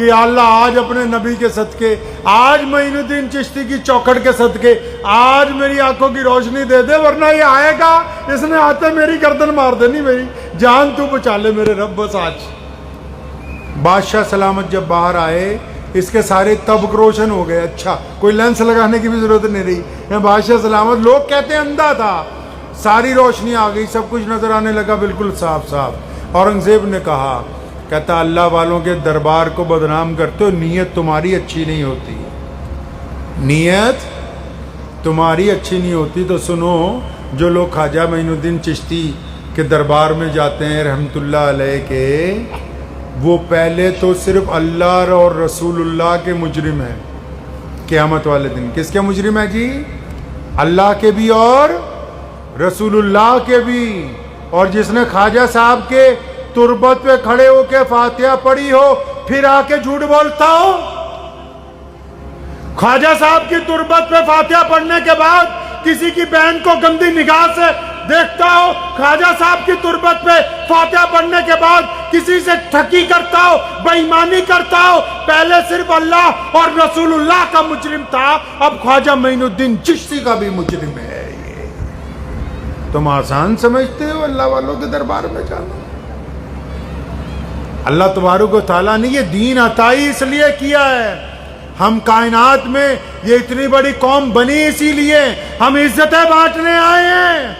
C: کہ یا اللہ آج اپنے نبی کے صدقے, آج معین الدین چشتی کی چوکھٹ کے صدقے آج میری آنکھوں کی روشنی دے دے, ورنہ یہ آئے گا اس نے آتے میری گردن مار دینی, میری جان تو بچا لے میرے رب بس آج. بادشاہ سلامت جب باہر آئے اس کے سارے طبق روشن ہو گئے. اچھا کوئی لینس لگانے کی بھی ضرورت نہیں رہی. بادشاہ سلامت, لوگ کہتے ہیں اندھا تھا, ساری روشنی آ گئی, سب کچھ نظر آنے لگا بالکل صاف صاف. اورنگزیب نے کہا, کہتا اللہ والوں کے دربار کو بدنام کرتے ہو, نیت تمہاری اچھی نہیں ہوتی, نیت تمہاری اچھی نہیں ہوتی. تو سنو, جو لوگ خواجہ معین الدین چشتی کے دربار میں جاتے ہیں رحمت اللہ علیہ کے, وہ پہلے تو صرف اللہ اور رسول اللہ کے مجرم ہیں قیامت والے دن. کس کے مجرم ہے جی؟ اللہ کے بھی اور رسول اللہ کے بھی. اور جس نے خواجہ صاحب کے تربت پہ کھڑے ہو کے فاتحہ پڑھی ہو پھر آ کے جھوٹ بولتا ہو, خواجہ صاحب کی تربت پہ فاتحہ پڑھنے کے بعد کسی کی بہن کو گندی نگاہ سے دیکھتا ہو, خواجہ صاحب کی تربت پہ فاتحہ پڑھنے کے بعد کسی سے ٹھگی کرتا ہو, بے ایمانی کرتا ہو. پہلے صرف اللہ اور رسول اللہ کا مجرم تھا, اب خواجہ معین الدین چشتی کا بھی مجرم ہے. یہ تم آسان سمجھتے ہو اللہ والوں کے دربار میں جانا؟ اللہ تبارک و تعالیٰ نے یہ دین عطائی اس لیے کیا ہے. ہم کائنات میں یہ اتنی بڑی قوم بنی اسی لیے, ہم عزتیں بانٹنے آئے ہیں.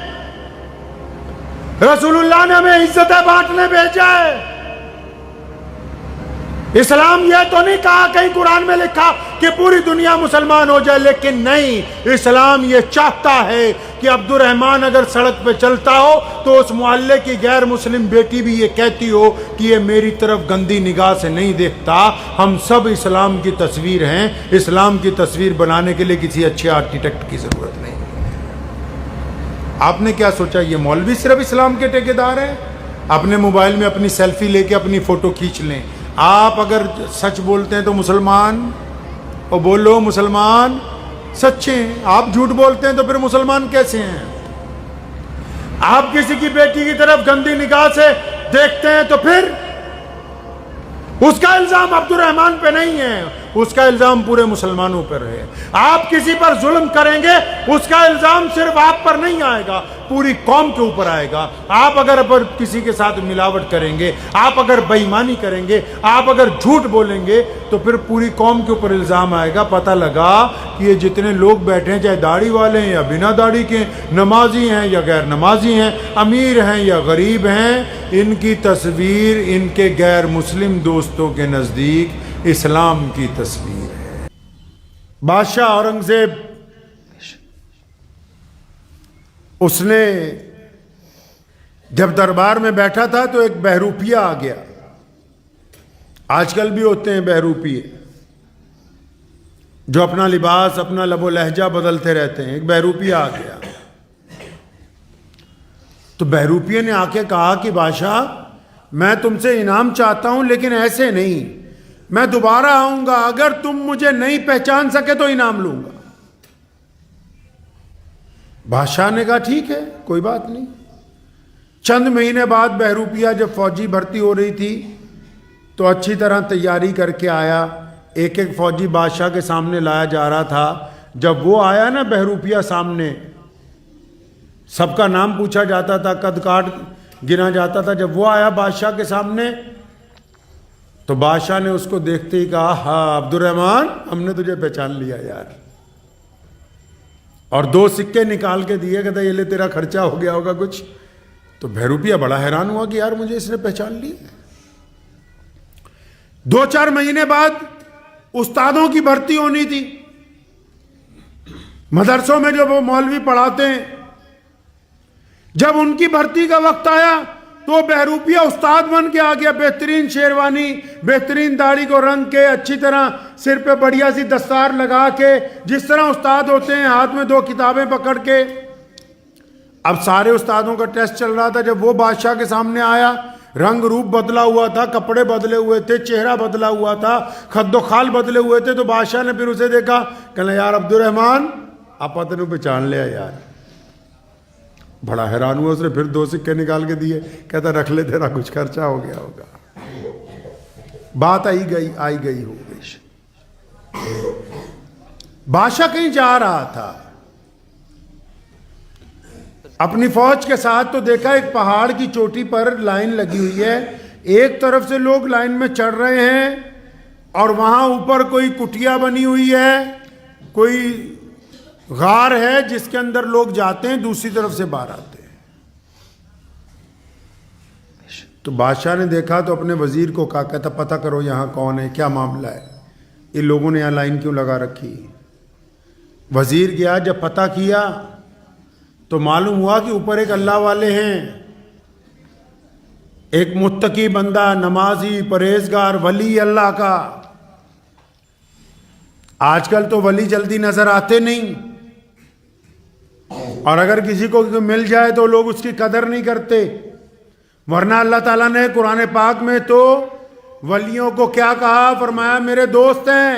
C: رسول اللہ نے ہمیں عزتیں بانٹنے بھیجا ہے. اسلام یہ تو نہیں کہا کہیں قرآن میں لکھا کہ پوری دنیا مسلمان ہو جائے, لیکن نہیں, اسلام یہ چاہتا ہے کہ عبد الرحمن اگر سڑک پہ چلتا ہو تو اس محلے کی غیر مسلم بیٹی بھی یہ کہتی ہو کہ یہ میری طرف گندی نگاہ سے نہیں دیکھتا. ہم سب اسلام کی تصویر ہیں, اسلام کی تصویر بنانے کے لیے کسی اچھے آرکیٹیکٹ کی ضرورت نہیں. آپ نے کیا سوچا یہ مولوی صرف اسلام کے ٹھیکیدار ہیں؟ اپنے موبائل میں اپنی سیلفی لے کے اپنی فوٹو کھینچ لیں. آپ اگر سچ بولتے ہیں تو مسلمان, اور بولو مسلمان سچے ہیں. آپ جھوٹ بولتے ہیں تو پھر مسلمان کیسے ہیں؟ آپ کسی کی بیٹی کی طرف گندی نگاہ سے دیکھتے ہیں تو پھر اس کا الزام عبد الرحمن پہ نہیں ہے, اس کا الزام پورے مسلمانوں پر ہے. آپ کسی پر ظلم کریں گے اس کا الزام صرف آپ پر نہیں آئے گا, پوری قوم کے اوپر آئے گا. آپ اگر کسی کے ساتھ ملاوٹ کریں گے, آپ اگر بے ایمانی کریں گے, آپ اگر جھوٹ بولیں گے تو پھر پوری قوم کے اوپر الزام آئے گا. پتہ لگا کہ یہ جتنے لوگ بیٹھے ہیں, چاہے داڑھی والے ہیں یا بنا داڑھی کے, نمازی ہیں یا غیر نمازی ہیں, امیر ہیں یا غریب ہیں, ان کی تصویر ان کے غیر مسلم دوستوں کے نزدیک اسلام کی تصویر ہے. بادشاہ اورنگزیب اس نے جب دربار میں بیٹھا تھا تو ایک بہروپیہ آ گیا. آج کل بھی ہوتے ہیں بہروپیے جو اپنا لباس اپنا لب و لہجہ بدلتے رہتے ہیں. ایک بہروپیہ آ گیا تو بہروپیے نے آ کے کہا کہ بادشاہ میں تم سے انعام چاہتا ہوں لیکن ایسے نہیں, میں دوبارہ آؤں گا, اگر تم مجھے نہیں پہچان سکے تو انعام لوں گا. بادشاہ نے کہا ٹھیک ہے کوئی بات نہیں. چند مہینے بعد بہروپیہ جب فوجی بھرتی ہو رہی تھی تو اچھی طرح تیاری کر کے آیا. ایک ایک فوجی بادشاہ کے سامنے لایا جا رہا تھا. جب وہ آیا نا بہروپیہ سامنے, سب کا نام پوچھا جاتا تھا, قد کاٹ گنا جاتا تھا. جب وہ آیا بادشاہ کے سامنے تو بادشاہ نے اس کو دیکھتے ہی کہا ہاں عبد الرحمن ہم نے تجھے پہچان لیا یار, اور 2 سکے نکال کے دیے, کہتا یہ لے تیرا خرچہ ہو گیا ہوگا کچھ. تو بہروپیہ بڑا حیران ہوا کہ یار مجھے اس نے پہچان لیا. 2-4 مہینے بعد استادوں کی بھرتی ہونی تھی. مدرسوں میں جب وہ مولوی پڑھاتے ہیں, جب ان کی بھرتی کا وقت آیا تو بہروپیہ استاد بن کے آ گیا. بہترین شیروانی, بہترین داڑھی کو رنگ کے, اچھی طرح سر پہ بڑھیا سی دستار لگا کے, جس طرح استاد ہوتے ہیں, ہاتھ میں 2 کتابیں پکڑ کے. اب سارے استادوں کا ٹیسٹ چل رہا تھا. جب وہ بادشاہ کے سامنے آیا, رنگ روپ بدلا ہوا تھا, کپڑے بدلے ہوئے تھے, چہرہ بدلا ہوا تھا, خد و خال بدلے ہوئے تھے. تو بادشاہ نے پھر اسے دیکھا, کہنا یار عبد الرحمن آپ تینوں پہچان لیا یار. بڑا حیران ہوا. اس نے پھر 2 سکے نکال کے دیے, کہتا رکھ لے تیرا کچھ خرچہ ہو گیا ہوگا. بات آئی گئی ہو گئی. بادشاہ کہیں جا رہا تھا اپنی فوج کے ساتھ، تو دیکھا ایک پہاڑ کی چوٹی پر لائن لگی ہوئی ہے. ایک طرف سے لوگ لائن میں چڑھ رہے ہیں اور وہاں اوپر کوئی کٹیا بنی ہوئی ہے، کوئی غار ہے جس کے اندر لوگ جاتے ہیں، دوسری طرف سے باہر آتے ہیں. تو بادشاہ نے دیکھا تو اپنے وزیر کو کہا، کہتا پتہ کرو یہاں کون ہے، کیا معاملہ ہے، یہ لوگوں نے یہاں لائن کیوں لگا رکھی. وزیر گیا، جب پتہ کیا تو معلوم ہوا کہ اوپر ایک اللہ والے ہیں، ایک متقی بندہ، نمازی، پرہیزگار، ولی اللہ کا. آج کل تو ولی جلدی نظر آتے نہیں، اور اگر کسی کو مل جائے تو لوگ اس کی قدر نہیں کرتے. ورنہ اللہ تعالیٰ نے قرآن پاک میں تو ولیوں کو کیا کہا، فرمایا میرے دوست ہیں،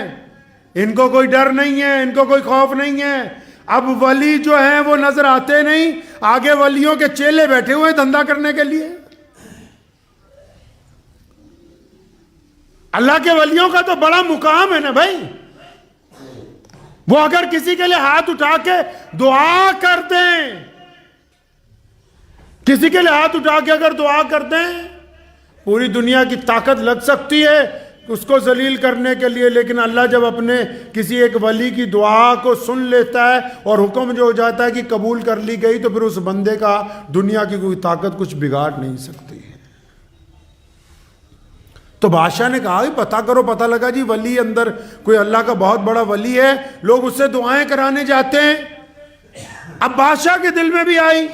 C: ان کو کوئی ڈر نہیں ہے، ان کو کوئی خوف نہیں ہے. اب ولی جو ہیں وہ نظر آتے نہیں، آگے ولیوں کے چیلے بیٹھے ہوئے دھندا کرنے کے لیے. اللہ کے ولیوں کا تو بڑا مقام ہے نا بھائی. وہ اگر کسی کے لیے ہاتھ اٹھا کے دعا کر دیں، کسی کے لیے ہاتھ اٹھا کے اگر دعا کر دیں، پوری دنیا کی طاقت لگ سکتی ہے اس کو ذلیل کرنے کے لیے، لیکن اللہ جب اپنے کسی ایک ولی کی دعا کو سن لیتا ہے اور حکم جو ہو جاتا ہے کہ قبول کر لی گئی، تو پھر اس بندے کا دنیا کی کوئی طاقت کچھ بگاڑ نہیں سکتی ہے. تو بادشاہ نے کہا پتہ کرو. پتہ لگا جی ولی اندر کوئی اللہ کا بہت بڑا ولی ہے، لوگ اس سے دعائیں کرانے جاتے ہیں. اب بادشاہ کے دل میں بھی آئی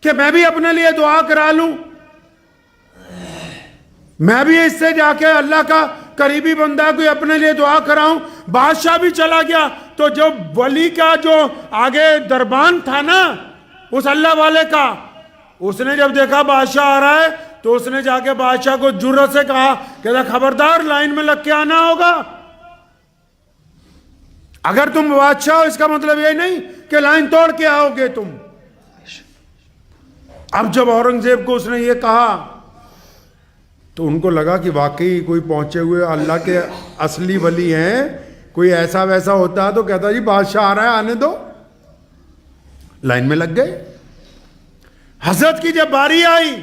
C: کہ میں بھی اپنے لیے دعا کرا لوں، میں بھی اس سے جا کے اللہ کا قریبی بندہ کوئی اپنے لیے دعا کراؤں. بادشاہ بھی چلا گیا. تو جو ولی کا جو آگے دربان تھا نا اس اللہ والے کا، اس نے جب دیکھا بادشاہ آ رہا ہے تو اس نے جا کے بادشاہ کو جرأت سے کہا کہ خبردار لائن میں لگ کے آنا ہوگا. اگر تم بادشاہ ہو اس کا مطلب یہ نہیں کہ لائن توڑ کے آؤ گے تم. اب جب اورنگزیب کو اس نے یہ کہا تو ان کو لگا کہ واقعی کوئی پہنچے ہوئے اللہ کے اصلی ولی ہیں. کوئی ایسا ویسا ہوتا تو کہتا جی بادشاہ آ رہا ہے آنے دو. لائن میں لگ گئے. حضرت کی جب باری آئی،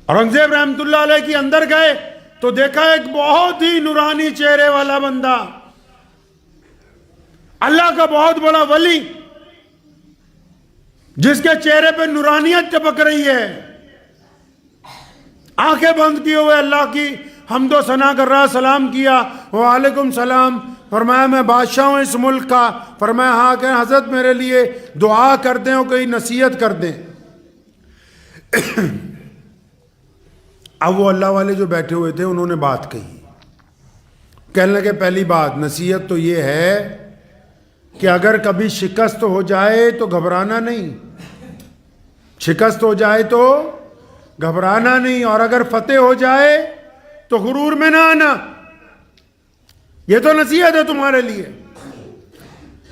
C: اورنگزیب رحمت اللہ علیہ کی اندر گئے تو دیکھا ایک بہت ہی نورانی چہرے والا بندہ، اللہ کا بہت بڑا ولی، جس کے چہرے پہ نورانیت چپک رہی ہے، آنکھیں بند کیے ہوئے اللہ کی حمد و ثنا کر رہا. سلام کیا، وعلیکم سلام. فرمایا میں بادشاہ ہوں اس ملک کا. فرمایا ہاں کہ حضرت میرے لیے دعا کر دیں اور کوئی نصیحت کر دیں. اب وہ اللہ والے جو بیٹھے ہوئے تھے انہوں نے بات کہی. کہنے لگے پہلی بات نصیحت تو یہ ہے کہ اگر کبھی شکست ہو جائے تو گھبرانا نہیں، شکست ہو جائے تو گھبرانا نہیں، اور اگر فتح ہو جائے تو غرور میں نہ آنا. یہ تو نصیحت ہے تمہارے لیے.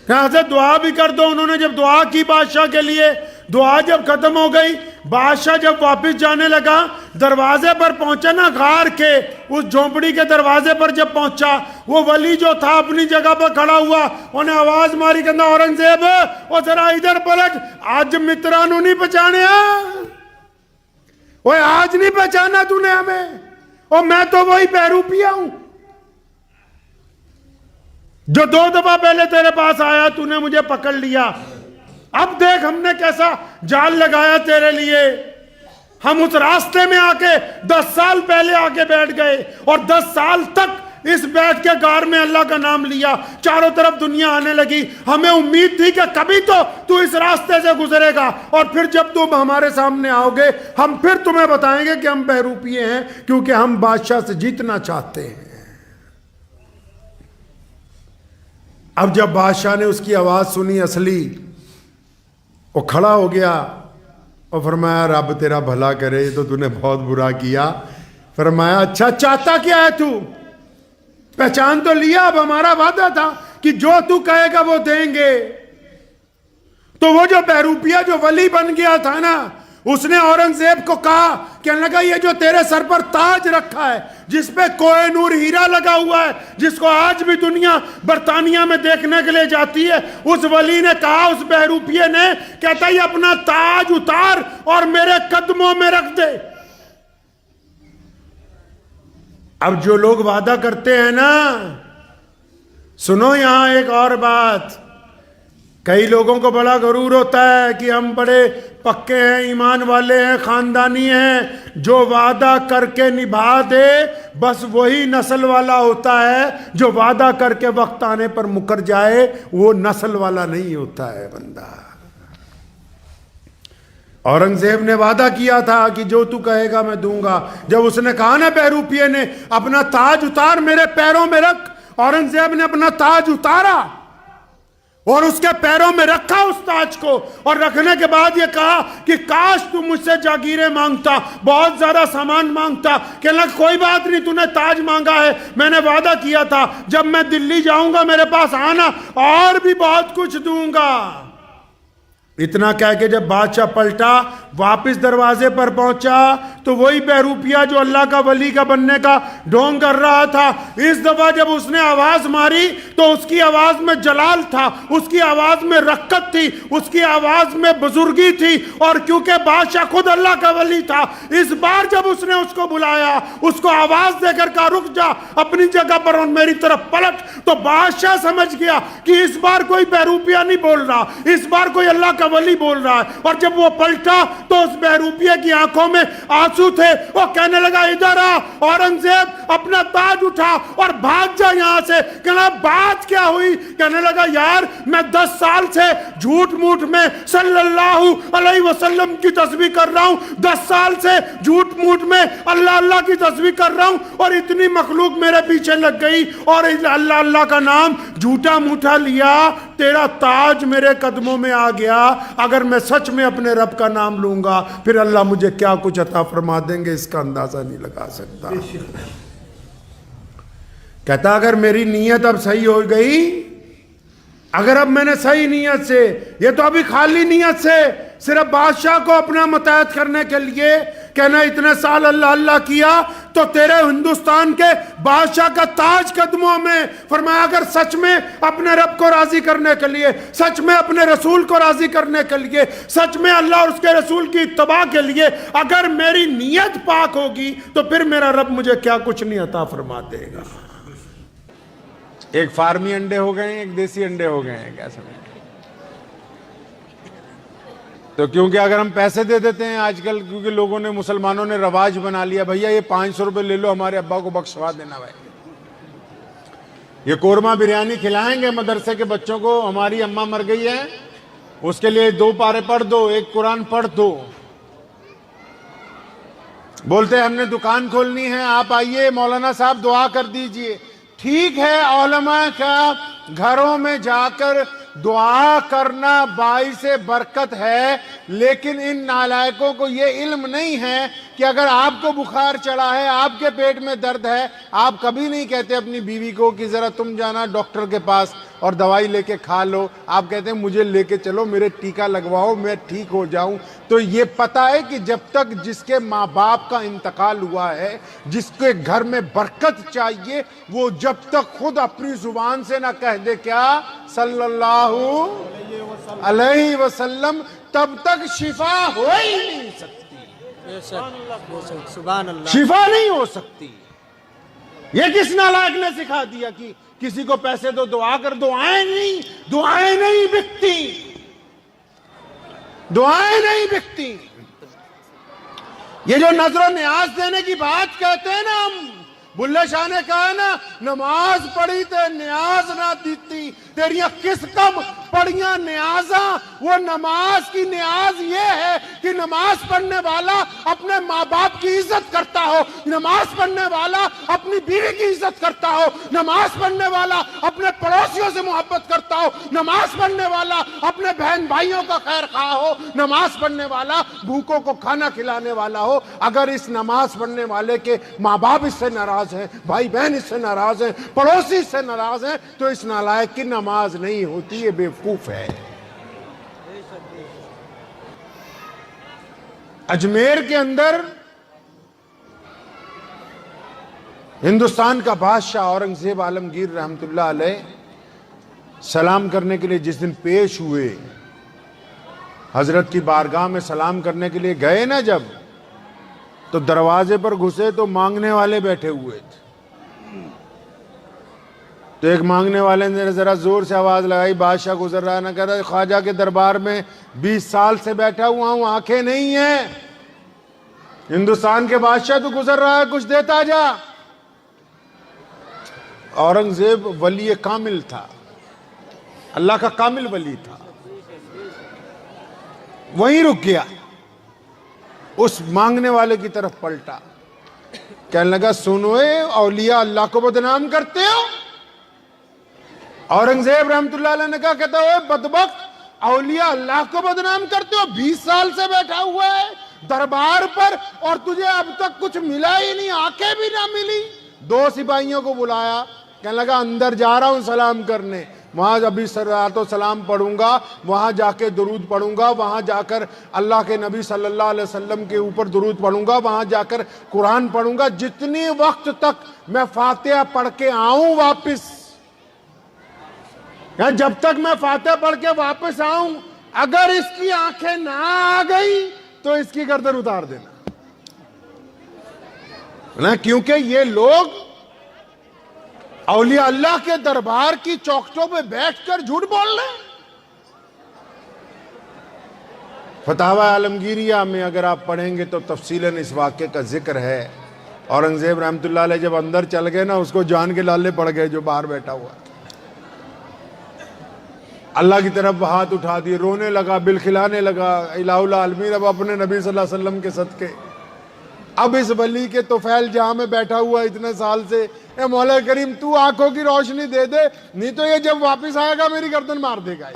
C: حضرت دعا بھی کر دو. انہوں نے جب دعا کی بادشاہ کے لیے، دعا جب ختم ہو گئی، بادشاہ جب واپس جانے لگا، دروازے پر پہنچا نا غار کے، اس جھونپڑی کے دروازے پر جب پہنچا، وہ ولی جو تھا اپنی جگہ پر کھڑا ہوا، انہیں آواز ماری کہ اورنگزیب او ذرا ادھر پلٹ، آج مترانو نہیں پہچانے. اوے آج نہیں پہچانا تو نے ہمیں، اور میں تو وہی بہروپیہ ہوں جو 2 دفعہ پہلے تیرے پاس آیا، تو نے مجھے پکڑ لیا. اب دیکھ ہم نے کیسا جال لگایا تیرے لیے. ہم اس راستے میں آ کے 10 سال پہلے آ کے بیٹھ گئے، اور 10 سال تک اس بیٹھ کے غار میں اللہ کا نام لیا. چاروں طرف دنیا آنے لگی. ہمیں امید تھی کہ کبھی تو اس راستے سے گزرے گا، اور پھر جب تم ہمارے سامنے آؤ گے ہم پھر تمہیں بتائیں گے کہ ہم بہروپیے ہیں، کیونکہ ہم بادشاہ سے جیتنا چاہتے ہیں. اب جب بادشاہ نے اس کی آواز سنی اصلی، وہ کھڑا ہو گیا اور فرمایا رب تیرا بھلا کرے، یہ تو نے بہت برا کیا. فرمایا اچھا چاہتا کیا ہے تو؟ پہچان تو لیا. اب ہمارا وعدہ تھا کہ جو تو کہے گا وہ دیں گے. تو وہ جو بہروپیہ جو ولی بن گیا تھا نا،
D: اس نے اورنگزیب کو کہا، کہنے لگا یہ جو تیرے سر پر تاج رکھا ہے جس پہ کوہ نور ہیرا لگا ہوا ہے، جس کو آج بھی دنیا برطانیہ میں دیکھنے کے لیے جاتی ہے، اس ولی نے کہا، اس بہروپیے نے، کہتا یہ اپنا تاج اتار اور میرے قدموں میں رکھ دے۔ اب جو لوگ وعدہ کرتے ہیں نا، سنو یہاں ایک اور بات، کئی لوگوں کو بڑا غرور ہوتا ہے کہ ہم بڑے پکے ہیں، ایمان والے ہیں، خاندانی ہیں، جو وعدہ کر کے نبھا دے بس وہی نسل والا ہوتا ہے، جو وعدہ کر کے وقت آنے پر مکر جائے وہ نسل والا نہیں ہوتا ہے بندہ۔ اورنگزیب نے وعدہ کیا تھا کہ جو تو کہے گا میں دوں گا، جب اس نے کہا نا بہروپیے نے اپنا تاج اتار میرے پیروں میں رکھ، اورنگزیب نے اپنا تاج اتارا اور اس کے پیروں میں رکھا اس تاج کو، اور رکھنے کے بعد یہ کہا کہ کاش تو مجھ سے جاگیریں مانگتا، بہت زیادہ سامان مانگتا۔ کہنے لگا کوئی بات نہیں، تو نے تاج مانگا ہے، میں نے وعدہ کیا تھا جب میں دلی جاؤں گا میرے پاس آنا، اور بھی بہت کچھ دوں گا۔ اتنا کہہ کے جب بادشاہ پلٹا، واپس دروازے پر پہنچا تو وہی بہروپیہ جو اللہ کا ولی کا بننے کا ڈھونگ کر رہا تھا، اس دفعہ جب اس نے آواز ماری تو اس کی آواز میں جلال تھا، اس کی آواز میں رقت تھی، اس کی آواز میں بزرگی تھی، اور کیونکہ بادشاہ خود اللہ کا ولی تھا، اس بار جب اس نے اس کو بلایا، اس کو آواز دے کر کہا رک جا اپنی جگہ پر اور میری طرف پلٹ، تو بادشاہ سمجھ گیا کہ اس بار کوئی بہروپیہ نہیں بول رہا، اس بار کوئی اللہ کا ولی بول رہا ہے۔ اور جب وہ پلٹا تو اس بہروپیے کی آنکھوں میں آنسو تھے، وہ کہنے لگا ادھر آ اورنگزیب، اپنا تاج اٹھا اور بھاگ جا یہاں سے۔ کہنا بات کیا ہوئی؟ کہنے لگا یار میں 10 سال سے جھوٹ موٹ میں صلی اللہ علیہ وسلم کی تسبیح کر رہا ہوں، 10 سال سے جھوٹ موٹ میں اللہ اللہ کی تسبیح کر رہا ہوں، اور اتنی مخلوق میرے پیچھے لگ گئی اور اللہ اللہ کا نام جھوٹا موٹا لیا، تیرا تاج میرے قدموں میں آ گیا، اگر میں سچ میں اپنے رب کا نام لوں گا پھر اللہ مجھے کیا کچھ عطا فرما دیں گے اس کا اندازہ نہیں لگا سکتا۔ کہتا اگر میری نیت اب صحیح ہو گئی، اگر اب میں نے صحیح نیت سے، یہ تو ابھی خالی نیت سے صرف بادشاہ کو اپنا متحد کرنے کے لیے کہنا اتنے سال اللہ اللہ کیا، تو تیرے ہندوستان کے بادشاہ کا تاج قدموں میں، فرمایا اگر سچ میں اپنے رب کو راضی کرنے کے لیے، سچ میں اپنے رسول کو راضی کرنے کے لیے، سچ میں اللہ اور اس کے رسول کی اتباع کے لیے اگر میری نیت پاک ہوگی تو پھر میرا رب مجھے کیا کچھ نہیں عطا فرما دے گا۔ ایک فارمی انڈے ہو گئے ہیں، ایک دیسی انڈے ہو گئے ہیں، کیا سمجھ؟ تو کیونکہ اگر ہم پیسے دے دیتے ہیں آج کل، کیونکہ لوگوں نے، مسلمانوں نے رواج بنا لیا، بھیا یہ 500 روپے لے لو ہمارے ابا کو بخشوا دینا بھائی، یہ قورمہ بریانی کھلائیں گے مدرسے کے بچوں کو، ہماری اماں مر گئی ہے اس کے لیے 2 پارے پڑھ دو، 1 قرآن پڑھ دو۔ بولتے ہم نے دکان کھولنی ہے، آپ آئیے مولانا صاحب دعا کر دیجئے۔ ٹھیک ہے علماء کا گھروں میں جا کر دعا کرنا باعث برکت ہے، لیکن ان نالائقوں کو یہ علم نہیں ہے کہ اگر آپ کو بخار چڑھا ہے، آپ کے پیٹ میں درد ہے، آپ کبھی نہیں کہتے اپنی بیوی کو کہ ذرا تم جانا ڈاکٹر کے پاس اور دوائی لے کے کھا لو، آپ کہتے ہیں مجھے لے کے چلو، میرے ٹیکہ لگواؤ، میں ٹھیک ہو جاؤں۔ تو یہ پتہ ہے کہ جب تک جس کے ماں باپ کا انتقال ہوا ہے، جس کے گھر میں برکت چاہیے، وہ جب تک خود اپنی زبان سے نہ کہہ دے کیا صلی اللہ علیہ وسلم، تب تک شفا ہو ہی نہیں سکتی، شفا نہیں ہو سکتی۔ یہ کس نالائق نے سکھا دیا کہ کسی کو پیسے دو دعا کر؟ دعائیں نہیں بکتی، دعائیں نہیں بکتی۔ یہ جو نظر و نیاز دینے کی بات کہتے ہیں نا ہم، بلے شاہ نے کہا نا نماز پڑھی تے نیاز نہ دیتی، تیریاں کس کم پڑھیاں نیازاں۔ وہ نماز کی نیاز یہ ہے کہ نماز پڑھنے والا اپنے ماں باپ کی عزت کرتا ہو، نماز پڑھنے والا اپنی بیوی کی عزت کرتا ہو، نماز پڑھنے والا اپنے پڑوسیوں سے محبت کرتا ہو، نماز پڑھنے والا اپنے بہن بھائیوں کا خیر خواہ ہو، نماز پڑھنے والا بھوکوں کو کھانا کھلانے والا ہو۔ اگر اس نماز پڑھنے والے کے ماں باپ اس سے ناراض ہیں، بھائی بہن اس سے ناراض ہیں، پڑوسی اس سے ناراض ہیں، تو اس نالائق کی نماز نہیں ہوتی، یہ بیوقوف ہے۔ اجمیر کے اندر ہندوستان کا بادشاہ اورنگزیب عالمگیر رحمت اللہ علیہ سلام کرنے کے لیے جس دن پیش ہوئے، حضرت کی بارگاہ میں سلام کرنے کے لیے گئے نا جب، تو دروازے پر گھسے تو مانگنے والے بیٹھے ہوئے تھے۔ تو ایک مانگنے والے نے ذرا زور سے آواز لگائی، بادشاہ گزر رہا ہے، نہ کہہ رہا خواجہ کے دربار میں 20 سال سے بیٹھا ہوا ہوں، آنکھیں نہیں ہیں، ہندوستان کے بادشاہ تو گزر رہا ہے، کچھ دیتا جا۔ اورنگزیب ولی کامل تھا، اللہ کا کامل ولی تھا، وہیں رک گیا، اس مانگنے والے کی طرف پلٹا، کہنے لگا سنو اولیاء اللہ کو بدنام کرتے ہو؟ اورنگزیب رحمت اللہ علیہ نے کہا، کہتا ہوئے بدبخت، اولیاء اللہ کو بدنام کرتے ہو؟ 20 سال سے بیٹھا ہوا ہے دربار پر اور تجھے اب تک کچھ ملا ہی نہیں، آنکھیں بھی نہ ملی۔ 2 سپاہیوں کو بلایا، کہنے لگا اندر جا رہا ہوں سلام کرنے، وہاں ابھی صلوات و سلام پڑھوں گا، وہاں جا کے درود پڑھوں گا، وہاں جا کر اللہ کے نبی صلی اللہ علیہ وسلم کے اوپر درود پڑھوں گا، وہاں جا کر قرآن پڑھوں گا، جتنی وقت تک میں فاتحہ پڑھ کے آؤں واپس، جب تک میں فاتحہ پڑھ کے واپس آؤں، اگر اس کی آنکھیں نہ آ گئی تو اس کی گردن اتار دینا، کیونکہ یہ لوگ اولیاء اللہ کے دربار کی چوکھٹوں پہ بیٹھ کر جھوٹ بول رہے ہیں۔ فتاوی عالمگیریہ میں اگر آپ پڑھیں گے تو تفصیلاً اس واقعے کا ذکر ہے۔ اورنگزیب رحمت اللہ علیہ جب اندر چل گئے نا، اس کو جان کے لالے پڑ گئے جو باہر بیٹھا ہوا تھا، اللہ کی طرف ہاتھ اٹھا دیے، رونے لگا، بلکھلانے لگا، الہ العالمین اب اپنے نبی صلی اللہ علیہ وسلم کے صدقے، اب اس ولی کے طفیل جہاں میں بیٹھا ہوا اتنے سال سے، اے مولا کریم تو آنکھوں کی روشنی دے دے، نہیں تو یہ جب واپس آئے گا میری گردن مار دے گا۔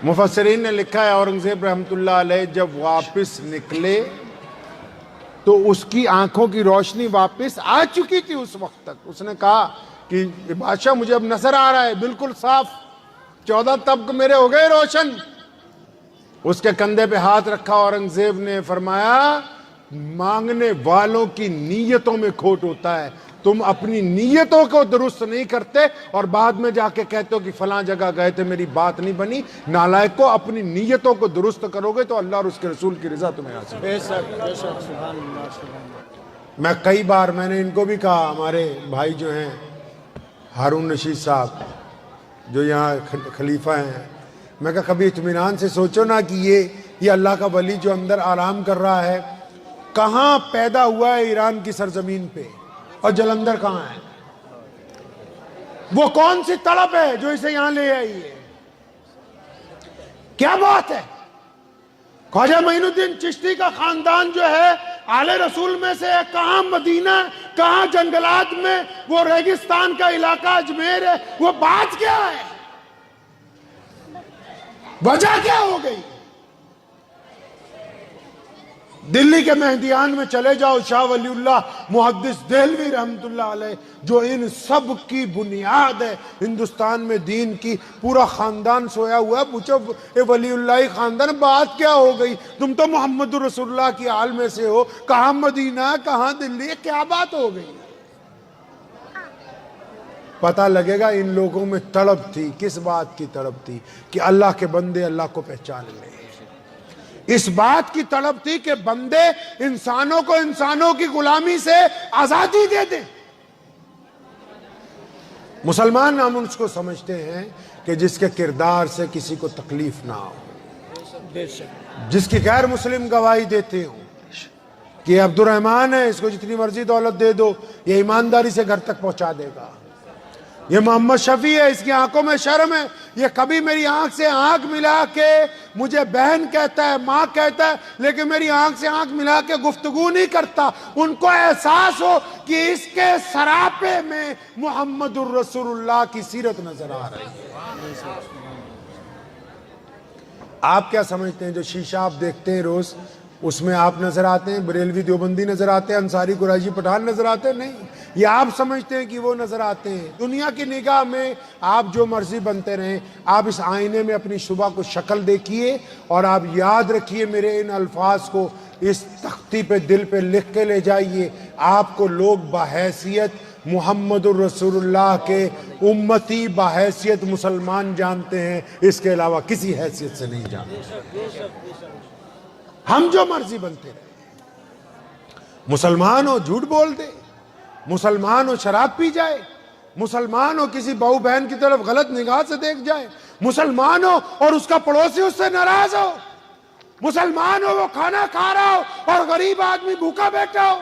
D: مفسرین نے لکھا ہے اورنگزیب رحمت اللہ علیہ جب واپس نکلے تو اس کی آنکھوں کی روشنی واپس آ چکی تھی۔ اس وقت تک اس نے کہا کہ بادشاہ مجھے اب نظر آ رہا ہے بالکل صاف، 14 طبق میرے ہو گئے روشن۔ اس کے کندھے پہ ہاتھ رکھا اورنگزیب نے، فرمایا مانگنے والوں کی نیتوں میں کھوٹ ہوتا ہے، تم اپنی نیتوں کو درست نہیں کرتے اور بعد میں جا کے کہتے ہو کہ فلاں جگہ گئے تھے میری بات نہیں بنی۔ نالائق کو اپنی نیتوں کو درست کرو گے تو اللہ اور اس کے رسول کی رضا تمہیں حاصل ہوگی۔ میں کئی بار میں نے ان کو بھی کہا، ہمارے بھائی جو ہیں ہارون رشید صاحب جو یہاں خلیفہ ہیں، میں کہا کبھی اطمینان سے سوچو نا کہ یہ اللہ کا ولی جو اندر آرام کر رہا ہے کہاں پیدا ہوا ہے ایران کی سرزمین پہ، اور جلندھر کہاں ہے؟ وہ کون سی طلب ہے جو اسے یہاں لے آئی ہے؟ کیا بات ہے؟ خواجہ معین الدین چشتی کا خاندان جو ہے آل رسول میں سے ہے، کہاں مدینہ، کہاں جنگلات میں وہ ریگستان کا علاقہ اجمیر ہے، وہ بات کیا ہے؟ وجہ کیا ہو گئی؟ دلی کے مہدیان میں چلے جاؤ، شاہ ولی اللہ محدث دہلوی رحمت اللہ علیہ جو ان سب کی بنیاد ہے ہندوستان میں دین کی، پورا خاندان سویا ہوا ہے، پوچھو اے ولی اللہ خاندان بات کیا ہو گئی؟ تم تو محمد رسول اللہ کی آل میں سے ہو، کہاں مدینہ کہاں دلی، کیا بات ہو گئی؟ پتہ لگے گا ان لوگوں میں طلب تھی، کس بات کی طلب تھی؟ کہ اللہ کے بندے اللہ کو پہچان لیں، اس بات کی طلب تھی کہ بندے انسانوں کو انسانوں کی غلامی سے آزادی دے دیں۔ مسلمان ہم اس کو سمجھتے ہیں کہ جس کے کردار سے کسی کو تکلیف نہ ہو، جس کی غیر مسلم گواہی دیتے ہوں کہ عبد الرحمن ہے، اس کو جتنی مرضی دولت دے دو یہ ایمانداری سے گھر تک پہنچا دے گا، یہ محمد شفیع ہے، اس کی آنکھوں میں شرم ہے، یہ کبھی میری آنکھ سے آنکھ ملا کے مجھے بہن کہتا ہے، ماں کہتا ہے، لیکن میری آنکھ سے آنکھ ملا کے گفتگو نہیں کرتا۔ ان کو احساس ہو کہ اس کے سراپے میں محمد الرسول اللہ کی سیرت نظر آ رہی ہے۔ آپ کیا سمجھتے ہیں جو شیشہ آپ دیکھتے ہیں روز، اس میں آپ نظر آتے ہیں، بریلوی دیوبندی نظر آتے ہیں، انصاری قریشی پٹھان نظر آتے ہیں؟ نہیں، یہ آپ سمجھتے ہیں کہ وہ نظر آتے ہیں۔ دنیا کی نگاہ میں آپ جو مرضی بنتے رہیں، آپ اس آئینے میں اپنی شبہ کو شکل دیکھیے اور آپ یاد رکھیے میرے ان الفاظ کو، اس تختی پہ دل پہ لکھ کے لے جائیے، آپ کو لوگ بحیثیت محمد الرسول اللہ کے امتی، بحیثیت مسلمان جانتے ہیں، اس کے علاوہ کسی حیثیت سے نہیں جانتے۔ ہم جو مرضی بنتے رہے، مسلمان ہو جھوٹ بول دے، مسلمان ہو شراب پی جائے، مسلمان ہو کسی بہو بہن کی طرف غلط نگاہ سے دیکھ جائے، مسلمان ہو اور اس کا پڑوسی اس سے ناراض ہو، مسلمان ہو وہ کھانا کھا رہا ہو اور غریب آدمی بھوکا بیٹھا ہو،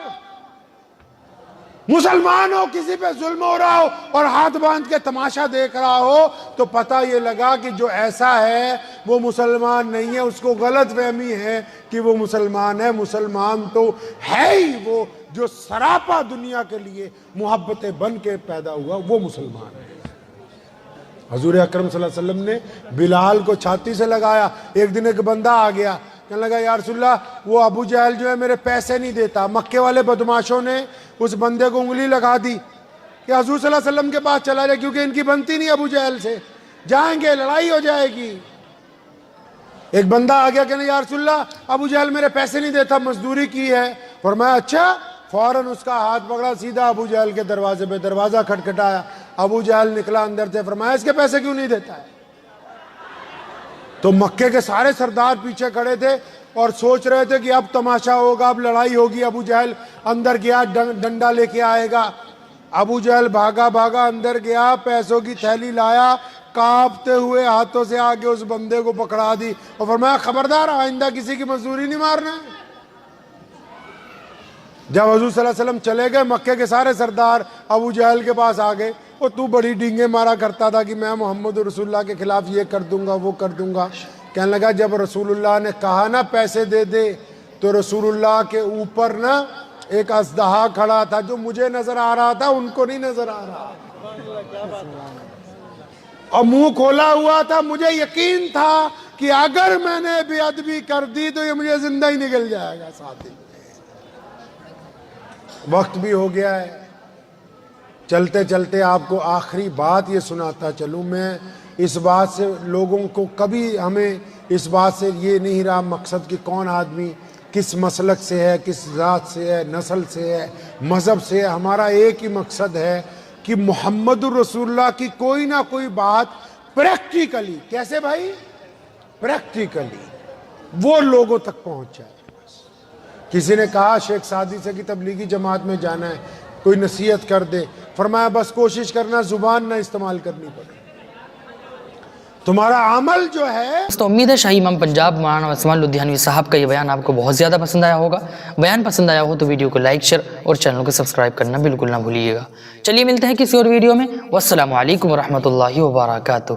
D: مسلمان ہو کسی پہ ظلم ہو رہا ہو اور ہاتھ باندھ کے تماشا دیکھ رہا ہو، تو پتہ یہ لگا کہ جو ایسا ہے وہ مسلمان نہیں ہے، اس کو غلط فہمی ہے کہ وہ مسلمان ہے۔ مسلمان تو ہے ہی وہ جو سراپا دنیا کے لیے محبت بن کے پیدا ہوا، وہ مسلمان ہے۔ حضور اکرم صلی اللہ علیہ وسلم نے بلال کو چھاتی سے لگایا۔ ایک دن ایک بندہ آ گیا، کہنے لگا یا رسول اللہ وہ ابو جہل جو ہے میرے پیسے نہیں دیتا۔ مکے والے بدماشوں نے اس بندے کو انگلی لگا دی کہ حضور صلی اللہ علیہ وسلم کے پاس چلا جائے، کیونکہ ان کی بنتی نہیں ابو جہل سے، جائیں گے لڑائی ہو جائے گی۔ ایک بندہ آ گیا کہنے یا رسول اللہ ابو جہل میرے پیسے نہیں دیتا، مزدوری کی ہے۔ فرمایا اچھا، فوراً اس کا ہاتھ پکڑا، سیدھا ابو جہل کے دروازے پہ، دروازہ کھٹکھٹایا، ابو جہل نکلا اندر سے، فرمایا اس کے پیسے کیوں نہیں دیتا ہے؟ تو مکے کے سارے سردار پیچھے کھڑے تھے اور سوچ رہے تھے کہ اب تماشا ہوگا، اب لڑائی ہوگی۔ ابو جہل اندر گیا، ڈنڈا لے کے آئے گا۔ ابو جہل بھاگا بھاگا اندر گیا، پیسوں کی تھیلی لایا، کانپتے ہوئے ہاتھوں سے آگے اس بندے کو پکڑا دی اور فرمایا خبردار آئندہ کسی کی مزدوری نہیں مارنا ہے۔ جب حضور صلی اللہ علیہ وسلم چلے گئے، مکے کے سارے سردار ابو جہل کے پاس آ گئے، اور تو بڑی ڈینگیں مارا کرتا تھا کہ میں محمد رسول اللہ کے خلاف یہ کر دوں گا وہ کر دوں گا۔ کہنے لگا جب رسول اللہ نے کہا نا پیسے دے دے، تو رسول اللہ کے اوپر نا ایک اژدہا کھڑا تھا، جو مجھے نظر آ رہا تھا ان کو نہیں نظر آ رہا، اور منہ کھولا ہوا تھا۔ مجھے یقین تھا کہ اگر میں نے بے ادبی کر دی تو یہ مجھے زندہ ہی نکل جائے گا ساتھ ہی۔ وقت بھی ہو گیا ہے، چلتے چلتے آپ کو آخری بات یہ سناتا چلوں۔ میں اس بات سے لوگوں کو کبھی ہمیں اس بات سے یہ نہیں رہا مقصد کہ کون آدمی کس مسلک سے ہے، کس ذات سے ہے، نسل سے ہے، مذہب سے ہے۔ ہمارا ایک ہی مقصد ہے کہ محمد الرسول اللہ کی کوئی نہ کوئی بات پریکٹیکلی، کیسے بھائی؟ پریکٹیکلی وہ لوگوں تک پہنچ جائے۔ کسی نے کہا شیخ سعدی سے کہ تبلیغی جماعت میں جانا ہے، کوئی نصیحت کر دے۔ فرمایا بس کوشش کرنا زبان نہ استعمال کرنی پڑے، تمہارا عمل جو ہے۔
B: تو امید ہے شاہی امام پنجاب مولانا عثمان لدھیانوی صاحب کا یہ بیان آپ کو بہت زیادہ پسند آیا ہوگا۔ بیان پسند آیا ہو تو ویڈیو کو لائک، شیئر اور چینل کو سبسکرائب کرنا بالکل نہ بھولیے گا۔ چلیے ملتے ہیں کسی اور ویڈیو میں، والسلام علیکم ورحمۃ اللہ وبرکاتہ۔